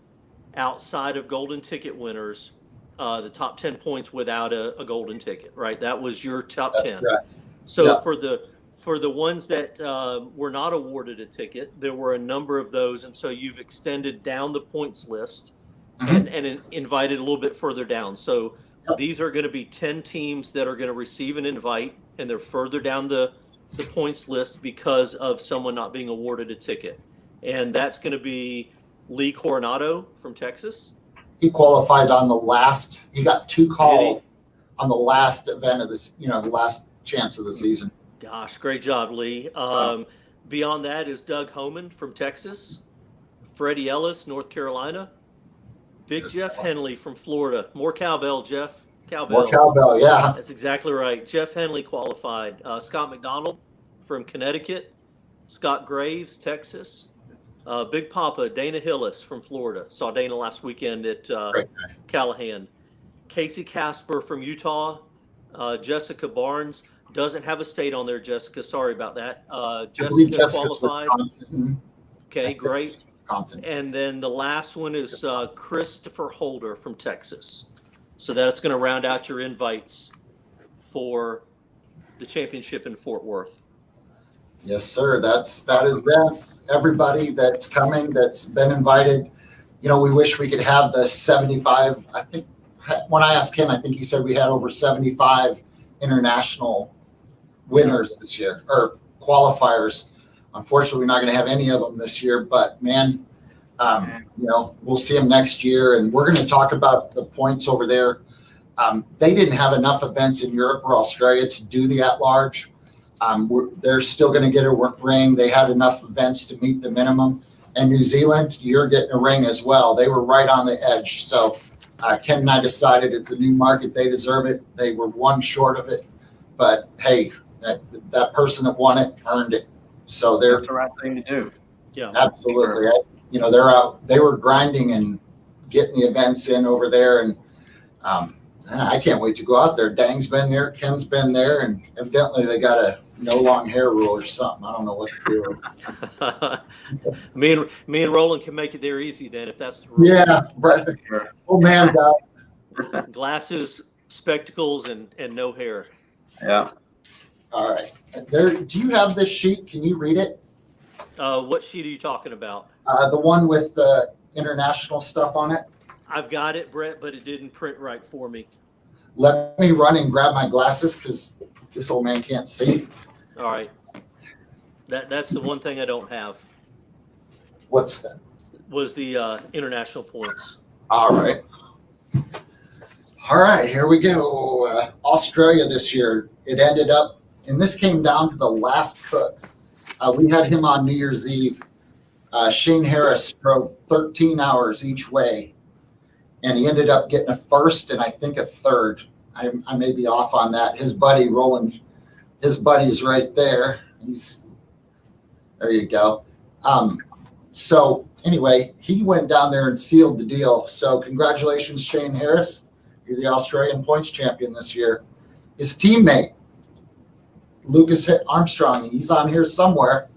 outside of golden ticket winners, the top 10 points without a golden ticket, right? That was your top 10. Correct. So for the ones that were not awarded a ticket, there were a number of those. And so you've extended down the points list and invited a little bit further down. So these are going to be 10 teams that are going to receive an invite, and they're further down the points list because of someone not being awarded a ticket. And that's going to be Lee Coronado from Texas. He qualified on the last. He got 2 calls on the last event of this. The last chance of the season. Gosh, great job, Lee. Beyond that is Doug Homan from Texas, Freddie Ellis, North Carolina, Big Jeff Henley from Florida. More cowbell, Jeff. Cowbell. More cowbell, yeah. That's exactly right. Jeff Henley qualified. Scott McDonald from Connecticut, Scott Graves, Texas. Big Papa, Dana Hillis from Florida. Saw Dana last weekend at Callahan. Casey Casper from Utah. Jessica Barnes doesn't have a state on there, Jessica. Sorry about that. Jessica qualified. Wisconsin. Okay, great. Wisconsin. And then the last one is Christopher Holder from Texas. So that's going to round out your invites for the championship in Fort Worth. Yes, sir. That is that. Everybody that's coming, that's been invited. We wish we could have the 75. I think when I asked Ken, I think he said we had over 75 international winners this year, or qualifiers. Unfortunately, we're not going to have any of them this year, but man, we'll see them next year. And we're going to talk about the points over there. They didn't have enough events in Europe or Australia to do the at-large. They're still going to get a ring. They had enough events to meet the minimum. And New Zealand, you're getting a ring as well. They were right on the edge. So Ken and I decided it's a new market. They deserve it. They were one short of it. But hey, that person that won it earned it. So That's the right thing to do. Yeah, absolutely. Sure. You know, they're out. They were grinding and getting the events in over there. And I can't wait to go out there. Dang's been there. Ken's been there. And evidently they got a no long hair rule or something. I don't know what to do. me and Roland can make it there easy then, if that's the rule. Yeah, right. Sure. Old man's out. Glasses, spectacles, and no hair. Yeah. All right. Do you have this sheet? Can you read it? What sheet are you talking about? The one with the international stuff on it. I've got it, Brett, but it didn't print right for me. Let me run and grab my glasses because this old man can't see. All right. That's the one thing I don't have. What's that? Was the international points. All right. All right, here we go. Australia this year. It ended up, and this came down to the last cook. We had him on New Year's Eve. Shane Harris drove 13 hours each way, and he ended up getting a first and I think a third. I may be off on that. His buddy Roland, his buddy's right there. There you go. So anyway, he went down there and sealed the deal. So congratulations, Shane Harris. You're the Australian points champion this year. His teammate, Lucas Armstrong, he's on here somewhere.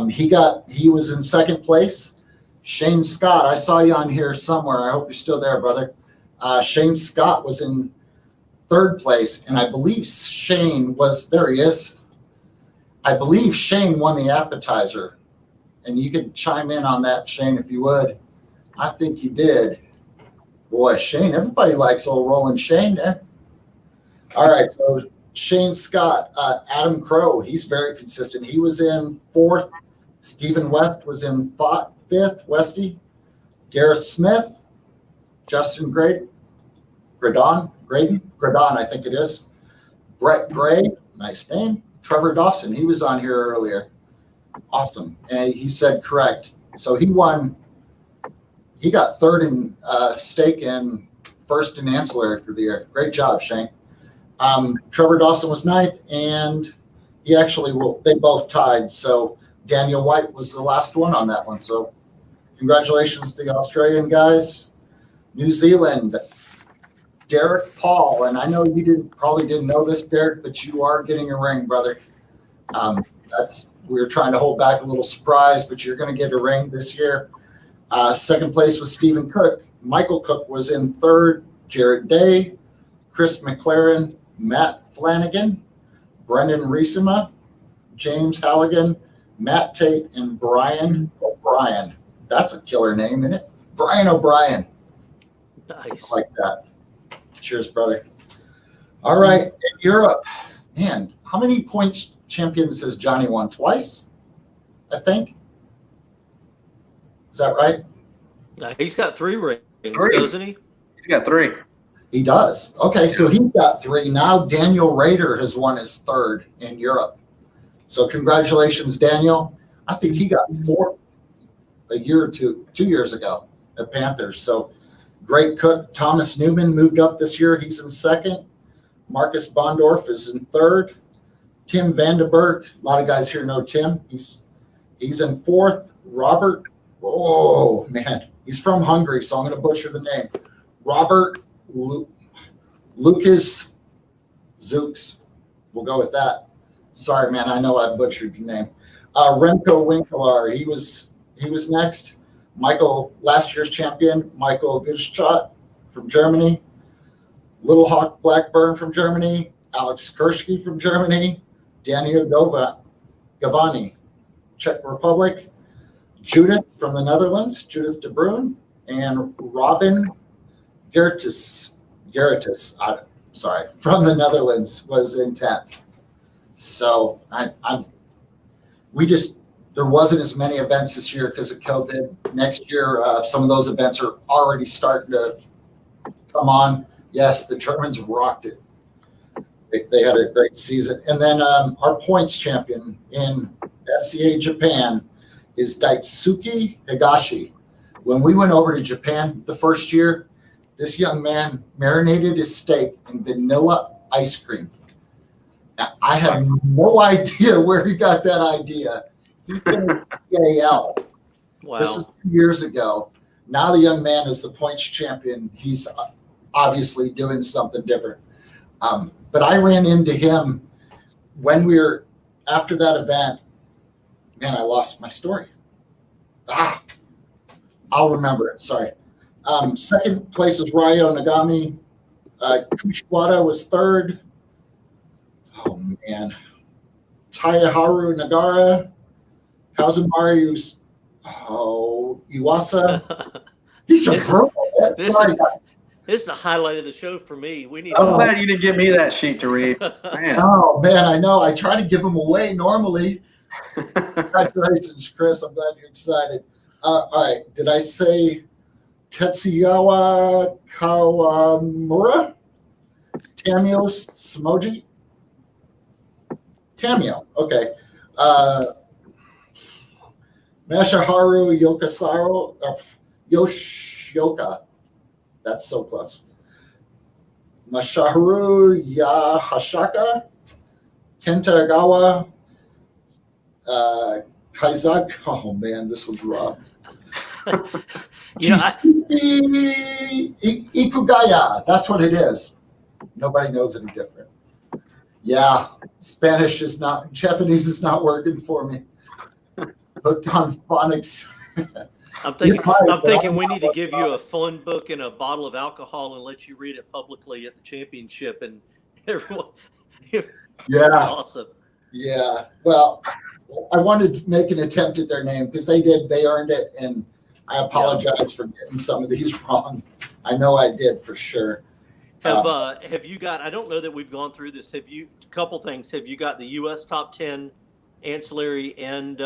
He was in second place. Shane Scott, I saw you on here somewhere. I hope you're still there, brother. Shane Scott was in third place, and I believe Shane was, there he is. I believe Shane won the appetizer, and you could chime in on that, Shane, if you would. I think you did. Boy, Shane, everybody likes old rolling Shane there. All right, so Shane Scott, Adam Crow, he's very consistent. He was in fourth. Stephen West was in fifth, Westy. Gareth Smith, Justin Graydon, I think it is. Brett Gray, nice name. Trevor Dawson, he was on here earlier. Awesome. And he said correct. So he won. He got third in stake and first in ancillary for the year. Great job, Shane. Trevor Dawson was ninth, and they both tied. So Daniel White was the last one on that one. So congratulations to the Australian guys. New Zealand, Derek Paul, and I know you probably didn't know this, Derek, but you are getting a ring, brother. We were trying to hold back a little surprise, but you're going to get a ring this year. Second place was Stephen Cook. Michael Cook was in third. Jared Day, Chris McLaren, Matt Flanagan, Brendan Reesema, James Halligan, Matt Tate, and Brian O'Brien. That's a killer name, isn't it? Brian O'Brien. Nice. I like that. Cheers, brother. All right, in Europe, man, how many points champions has Johnny won? Twice, I think. Is that right? He's got 3 rings, doesn't he? He's got 3. He does. Okay, so he's got 3. Now Daniel Rader has won his third in Europe. So congratulations, Daniel. I think he got 4th a year or 2 years ago at Panthers. So great cook. Thomas Newman moved up this year. He's in second. Marcus Bondorf is in third. Tim Vandenberg, a lot of guys here know Tim. He's in fourth. Robert, oh man, he's from Hungary, so I'm going to butcher the name. Robert Lucas Zooks. We'll go with that. Sorry, man, I know I butchered your name. Remco Winkler, he was next. Michael, last year's champion, Michael Guschat from Germany. Little Hawk Blackburn from Germany. Alex Kershke from Germany. Daniel Gavani, Czech Republic. Judith from the Netherlands, Judith de Bruin, and Robin Gertis, from the Netherlands was in 10th. So there wasn't as many events this year because of COVID. Next year, some of those events are already starting to come on. Yes, the Germans rocked it. They had a great season. And then our points champion in SCA Japan is Daisuke Higashi. When we went over to Japan the first year, this young man marinated his steak in vanilla ice cream. Now, I have no idea where he got that idea. He finished AL. Wow. This was 2 years ago. Now the young man is the points champion. He's obviously doing something different. But I ran into him when we were after that event. Man, I lost my story. I'll remember it. Sorry. Second place was Ryo Nagami. Kushiwada was third. Oh, man. Tayaharu Nagara. Kazumari Iwasa. These are pro. This is the highlight of the show for me. We need. I'm glad you didn't give me that sheet to read. Man. Oh, man, I know. I try to give them away normally. Congratulations, Chris. I'm glad you're excited. All right. Did I say Tetsuyawa Kawamura? Tamio Smoji? Tamio. Okay. Mashaharu Yoshioka. That's so close. Mashaharu Yahashaka. Kentagawa. Kaizak. Oh, man, this was rough. Ikugaya. That's what it is. Nobody knows any different. Yeah, Japanese is not working for me. Hooked on phonics. I'm thinking we need to give you a phone book and a bottle of alcohol and let you read it publicly at the championship, and everyone. Yeah. Awesome. Yeah. Well, I wanted to make an attempt at their name because they did. They earned it, and I apologize for getting some of these wrong. I know I did for sure. Have you got? I don't know that we've gone through this. Have you? A couple things. Have you got the U.S. top 10 ancillary and?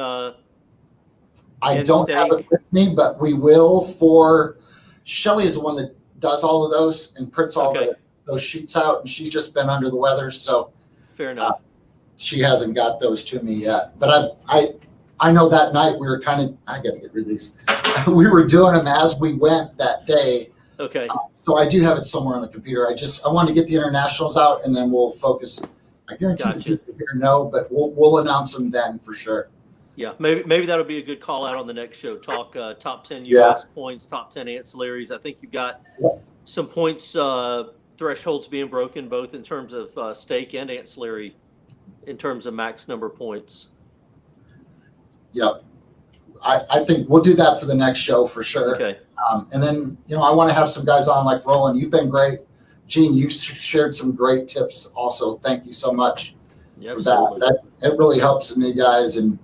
I don't have it with me, but we will. For Shelly is the one that does all of those and prints all those sheets out, and she's just been under the weather, so fair enough. She hasn't got those to me yet. But I know that night we were I got to get released. We were doing them as we went that day. Okay. So I do have it somewhere on the computer. I wanted to get the internationals out, and then we'll focus. I guarantee the people here know, but we'll announce them then for sure. Yeah, maybe that'll be a good call out on the next show. Talk top 10 U.S. points, top 10 ancillaries. I think you've got some points thresholds being broken, both in terms of stake and ancillary, in terms of max number of points. Yep. I think we'll do that for the next show for sure. Okay. And then, I want to have some guys on like Roland. You've been great. Gene, you've shared some great tips also. Thank you so much for that. It really helps the new guys, and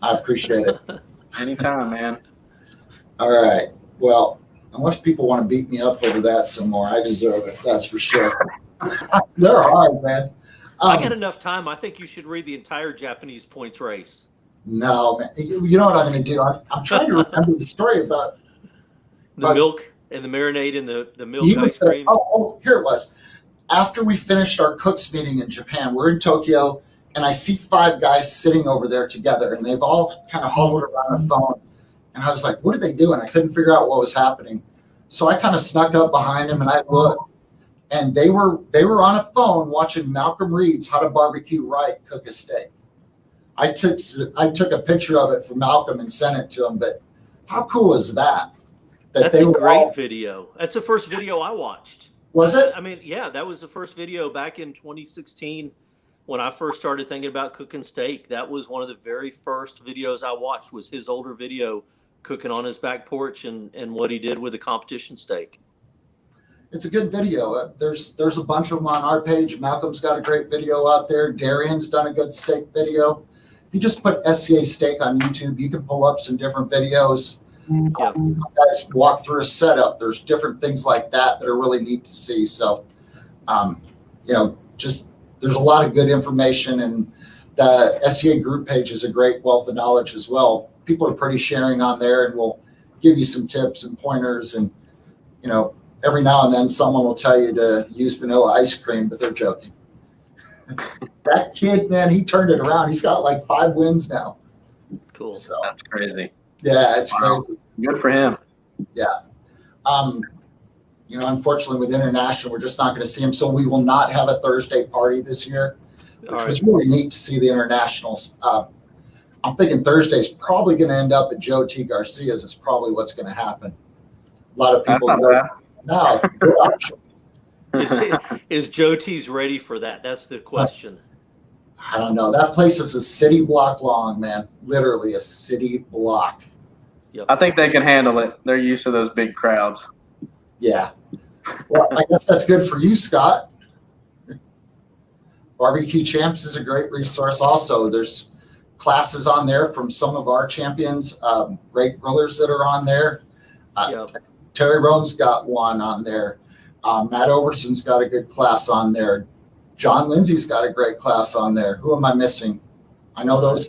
I appreciate it. Anytime, man. All right. Well, unless people want to beat me up over that some more, I deserve it. That's for sure. They're hard, man. I got enough time. I think you should read the entire Japanese points race. No, man. You know what I'm going to do? I'm trying to remember the story about the milk and the marinade and the milk ice cream. Here it was. After we finished our cooks meeting in Japan, we're in Tokyo, and I see 5 guys sitting over there together, and they've all kind of hovered around a phone. And I was like, what are they doing? I couldn't figure out what was happening. So I kind of snuck up behind them, and I looked, and they were on a phone watching Malcolm Reed's How to Barbecue Right Cook a Steak. I took a picture of it for Malcolm and sent it to him, but how cool is that? That's a great video. That's the first video I watched. Was it? I mean, yeah, that was the first video back in 2016 when I first started thinking about cooking steak. That was one of the very first videos I watched, was his older video cooking on his back porch and what he did with the competition steak. It's a good video. There's a bunch of them on our page. Malcolm's got a great video out there. Darian's done a good steak video. If you just put SCA steak on YouTube, you can pull up some different videos. Yeah. Some guys walk through a setup. There's different things like that are really neat to see. So, just there's a lot of good information, and the SCA group page is a great wealth of knowledge as well. People are pretty sharing on there, and we'll give you some tips and pointers, and every now and then someone will tell you to use vanilla ice cream, but they're joking. That kid, man, he turned it around. He's got like 5 wins now. Cool. So That's crazy. yeah, it's Wow. crazy. Good for him. Yeah. Unfortunately with international, we're just not going to see him. So we will not have a Thursday party this year, which was really neat to see the internationals. I'm thinking Thursday's probably going to end up at Joe T. Garcia's is probably what's going to happen. A lot of people. That's not bad. No, good option. Is Joe T's ready for that? That's the question. I don't know. That place is a city block long, man. Literally a city block. Yep. I think they can handle it. They're used to those big crowds. Yeah. Well, I guess that's good for you, Scott. Barbecue Champs is a great resource also. There's classes on there from some of our champions, great grillers that are on there. Yep. Terry Rome's got one on there. Matt Overson's got a good class on there. John Lindsay's got a great class on there. Who am I missing? I know those.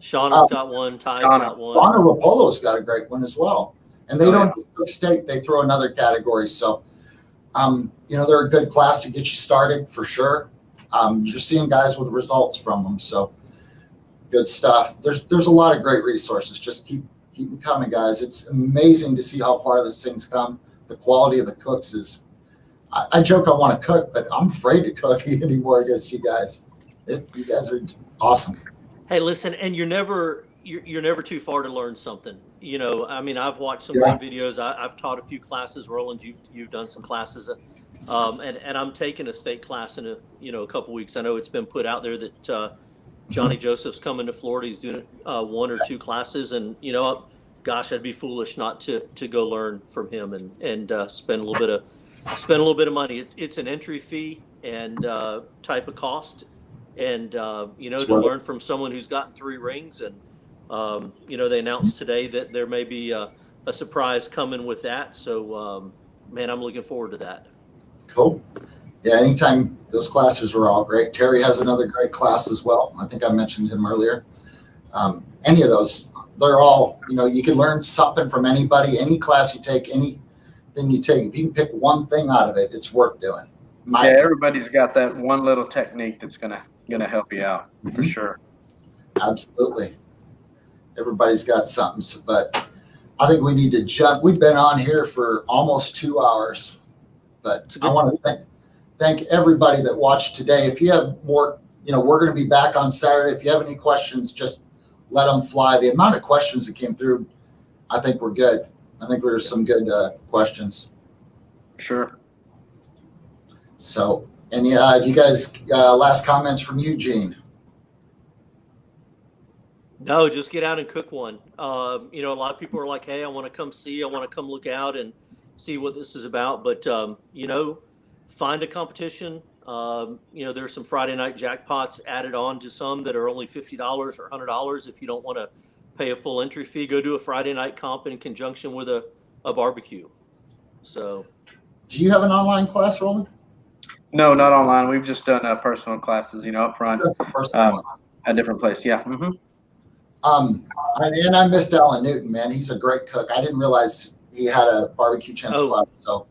Shauna's got one. Ty's got one. Shauna Rapolo's got a great one as well. And they don't just cook steak, they throw another category. So, they're a good class to get you started for sure. You're seeing guys with results from them. So good stuff. There's a lot of great resources. Just keep them coming, guys. It's amazing to see how far this thing's come. The quality of the cooks is, I joke I want to cook, but I'm afraid to cook anymore against you guys. You guys are awesome. Hey, listen, and you're never too far to learn something. I've watched some great videos. I've taught a few classes. Roland, you've done some classes, and I'm taking a steak class in a couple weeks. I know it's been put out there that Johnny Joseph's coming to Florida. He's doing 1 or 2 classes, and gosh, I'd be foolish not to go learn from him and spend a little bit of money. It's an entry fee and type of cost, and to learn from someone who's gotten 3 rings. And they announced today that there may be a surprise coming with that. So man, I'm looking forward to that. Cool. Yeah, anytime. Those classes were all great. Terry has another great class as well. I think I mentioned him earlier. Any of those, they're all, you can learn something from anybody, any class you take, anything you take. If you can pick one thing out of it, it's worth doing. Everybody's got that one little technique that's gonna help you out for sure. Absolutely. Everybody's got something, but I think we need to jump. We've been on here for almost 2 hours, but I want to thank everybody that watched today. If you have more, we're going to be back on Saturday. If you have any questions, just let them fly. The amount of questions that came through, I think we're good. I think there's some good questions. Sure. So, and you guys, last comments from Eugene? No, just get out and cook one. A lot of people are like, hey, I want to come see, I want to come look out and see what this is about. But, find a competition. There's some Friday night jackpots added on to some that are only $50 or $100. If you don't want to pay a full entry fee, go do a Friday night comp in conjunction with a barbecue. So. Do you have an online class, Roland? No, not online. We've just done personal classes, up front at a different place. Yeah. Mm-hmm. And I missed Alan Newton, man. He's a great cook. I didn't realize he had a barbecue chance class. So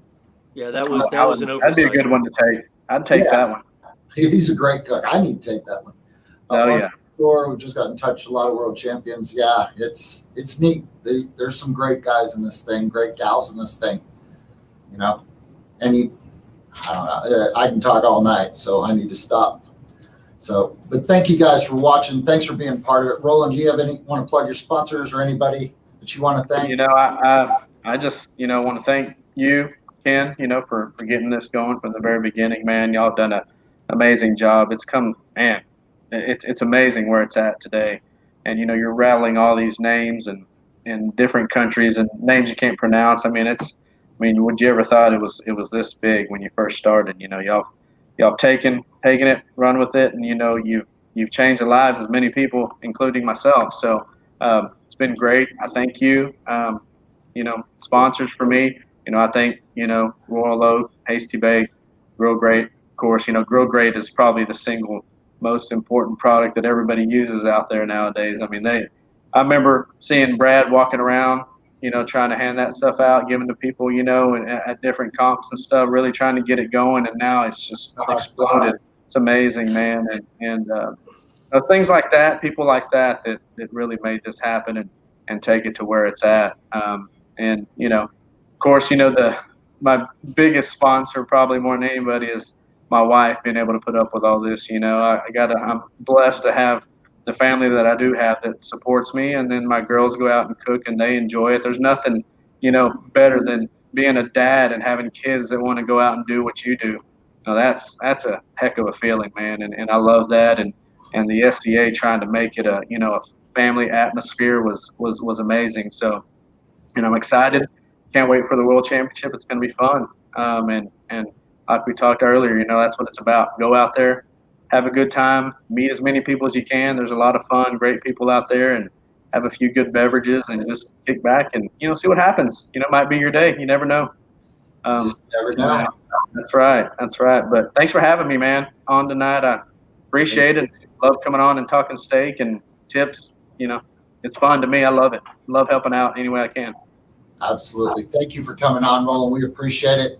yeah, that was an oversight. That'd be a good one to take. I'd take that one. He's a great cook. I need to take that one. Store, we just got in touch with a lot of world champions. Yeah, it's neat. There's some great guys in this thing, great gals in this thing. And I don't know. I can talk all night, so I need to stop. So, but thank you guys for watching. Thanks for being part of it. Roland, do you have want to plug your sponsors or anybody that you want to thank? I just want to thank you, Ken. For getting this going from the very beginning, man. Y'all have done an amazing job. It's it's amazing where it's at today, and you're rattling all these names and in different countries and names you can't pronounce. Would you ever thought it was this big when you first started? Y'all taken it, run with it, and you've changed the lives of many people, including myself. So it's been great. I thank you. Sponsors for me. I thank Royal Oak, Hasty Bay, Grill Great. Of course, Grill Great is probably the single most important product that everybody uses out there nowadays. I remember seeing Brad walking around, trying to hand that stuff out, giving to people, and at different comps and stuff, really trying to get it going. And now it's just exploded. It's amazing, man. And things like that, people like that really made this happen and take it to where it's at. And, of course, my biggest sponsor probably more than anybody is my wife being able to put up with all this. I'm blessed to have the family that I do have that supports me, and then my girls go out and cook and they enjoy it. There's nothing, better than being a dad and having kids that want to go out and do what you do. That's a heck of a feeling, man. And I love that. And the SCA trying to make it a family atmosphere was amazing. So, I'm excited. Can't wait for the World Championship. It's going to be fun. And like we talked earlier, that's what it's about. Go out there, have a good time, meet as many people as you can. There's a lot of fun, great people out there, and have a few good beverages and just kick back and, see what happens. It might be your day. You never know. Just never know. That's right. But thanks for having me, man, on tonight. I appreciate it. Love coming on and talking steak and tips. It's fun to me. I love it. Love helping out any way I can. Absolutely. Thank you for coming on, Roland. We appreciate it.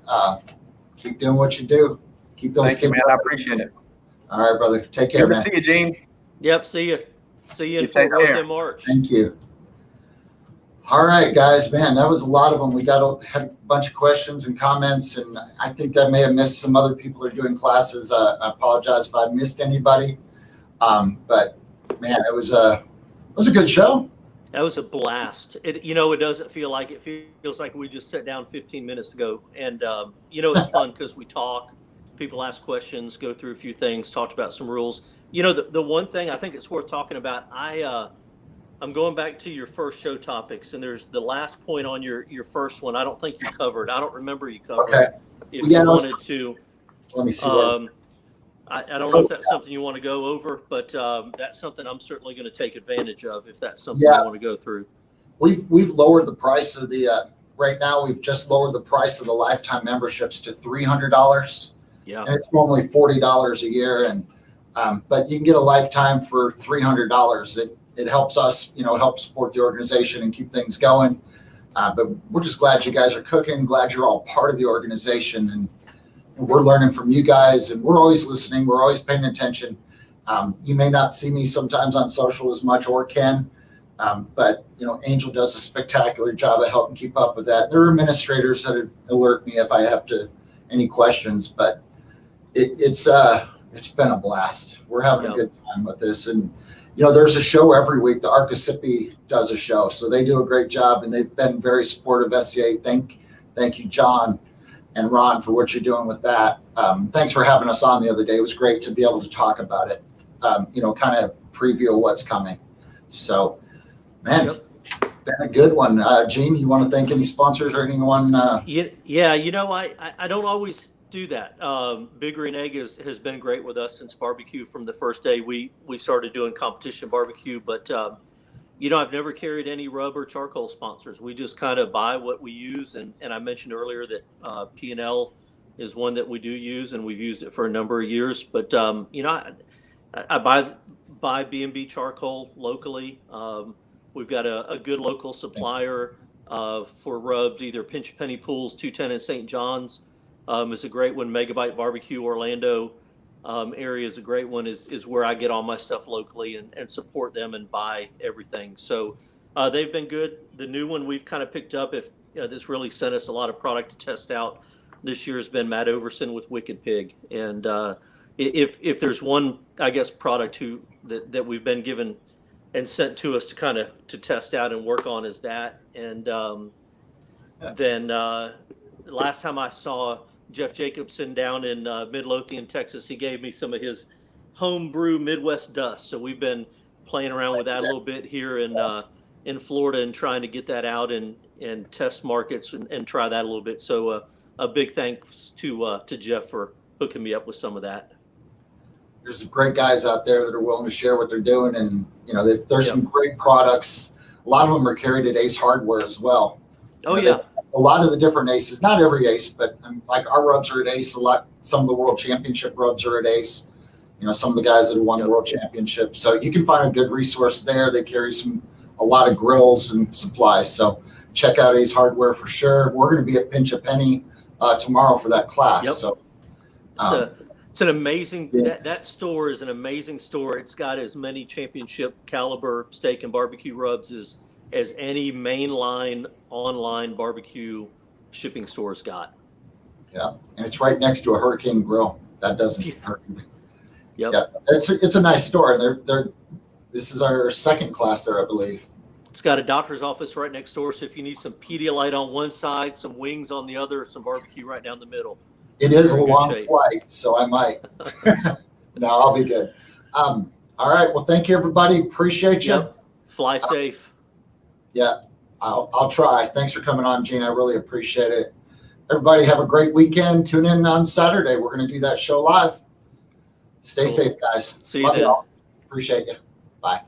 Keep doing what you do. Keep those Thank you, man. I appreciate it. All right, brother. Take care, man. See you, Gene. Yep. See you in take Fort Worth care. in March. Thank you. All right, guys, man, that was a lot of them. We had a bunch of questions and comments, and I think I may have missed some other people that are doing classes. I apologize if I missed anybody. But man, it was a good show. That was a blast. It doesn't feel like it feels like we just sat down 15 minutes ago. And, it's fun because we talk, people ask questions, go through a few things, talked about some rules. The one thing I think it's worth talking about, I'm going back to your first show topics, and there's the last point on your first one. I don't think you covered. I don't remember you covered. Okay. If you wanted to. Let me see. I don't know if that's something you want to go over, but that's something I'm certainly going to take advantage of if that's something you want to go through. We've lowered the price of the right now. We've just lowered the price of the lifetime memberships to $300. Yeah, and it's normally $40 a year, and but you can get a lifetime for $300. It helps us, help support the organization and keep things going. But we're just glad you guys are cooking. Glad you're all part of the organization, and we're learning from you guys, and we're always listening. We're always paying attention. You may not see me sometimes on social as much, or Ken, but Angel does a spectacular job of helping keep up with that. There are administrators that alert me if I have any questions, but it's been a blast. We're having a good time with this, and there's a show every week. The Arcasipi does a show, so they do a great job, and they've been very supportive of SCA. Thank you, John and Ron, for what you're doing with that. Thanks for having us on the other day. It was great to be able to talk about it, kind of preview what's coming. So, man, been a good one. Gene, you want to thank any sponsors or anyone? Yeah, I don't always do that. Big Green Egg has been great with us since barbecue from the first day we started doing competition barbecue, but I've never carried any rub or charcoal sponsors. We just kind of buy what we use. And I mentioned earlier that P&L is one that we do use, and we've used it for a number of years. But, I buy B&B charcoal locally. We've got a good local supplier for rubs, either Pinch Penny Pools, 210 and St. John's is a great one. Megabyte Barbecue, Orlando. Area is a great one, is where I get all my stuff locally and support them and buy everything. So they've been good. The new one we've kind of picked up, if this really sent us a lot of product to test out this year, has been Matt Overson with Wicked Pig. And if there's one, I guess, product that we've been given and sent to us to test out and work on is that. And then last time I saw Jeff Jacobson down in Midlothian, Texas, he gave me some of his homebrew Midwest dust. So we've been playing around with that a little bit here in Florida and trying to get that out and test markets and try that a little bit. So a big thanks to Jeff for hooking me up with some of that. There's some great guys out there that are willing to share what they're doing, and there's some great products. A lot of them are carried at Ace Hardware as well. Oh, A lot of the different Aces, not every Ace, but like our rubs are at Ace a lot. Some of the World Championship rubs are at Ace. Some of the guys that have won the World Championship. So you can find a good resource there. They carry a lot of grills and supplies. So check out Ace Hardware for sure. We're going to be at Pinch a Penny tomorrow for that class. Yep. So it's an amazing, Yeah. that store is an amazing store. It's got as many championship caliber steak and barbecue rubs as any mainline online barbecue shipping store's got. yeah, and it's right next to a Hurricane Grill. That doesn't hurt. Yep. Yeah, it's a nice store, and this is our second class there, I believe. It's got a doctor's office right next door. So if you need some Pedialyte on one side, some wings on the other, some barbecue right down the middle. It is a Very good long shape. flight, so I might. No, I'll be good. All right. Well, thank you, everybody. Appreciate you. Yep. Fly safe. Yeah, I'll try. Thanks for coming on, Gene. I really appreciate it. Everybody have a great weekend. Tune in on Saturday. We're going to do that show live. Stay Cool. safe, guys. See you Love then. y'all. Appreciate you. Bye.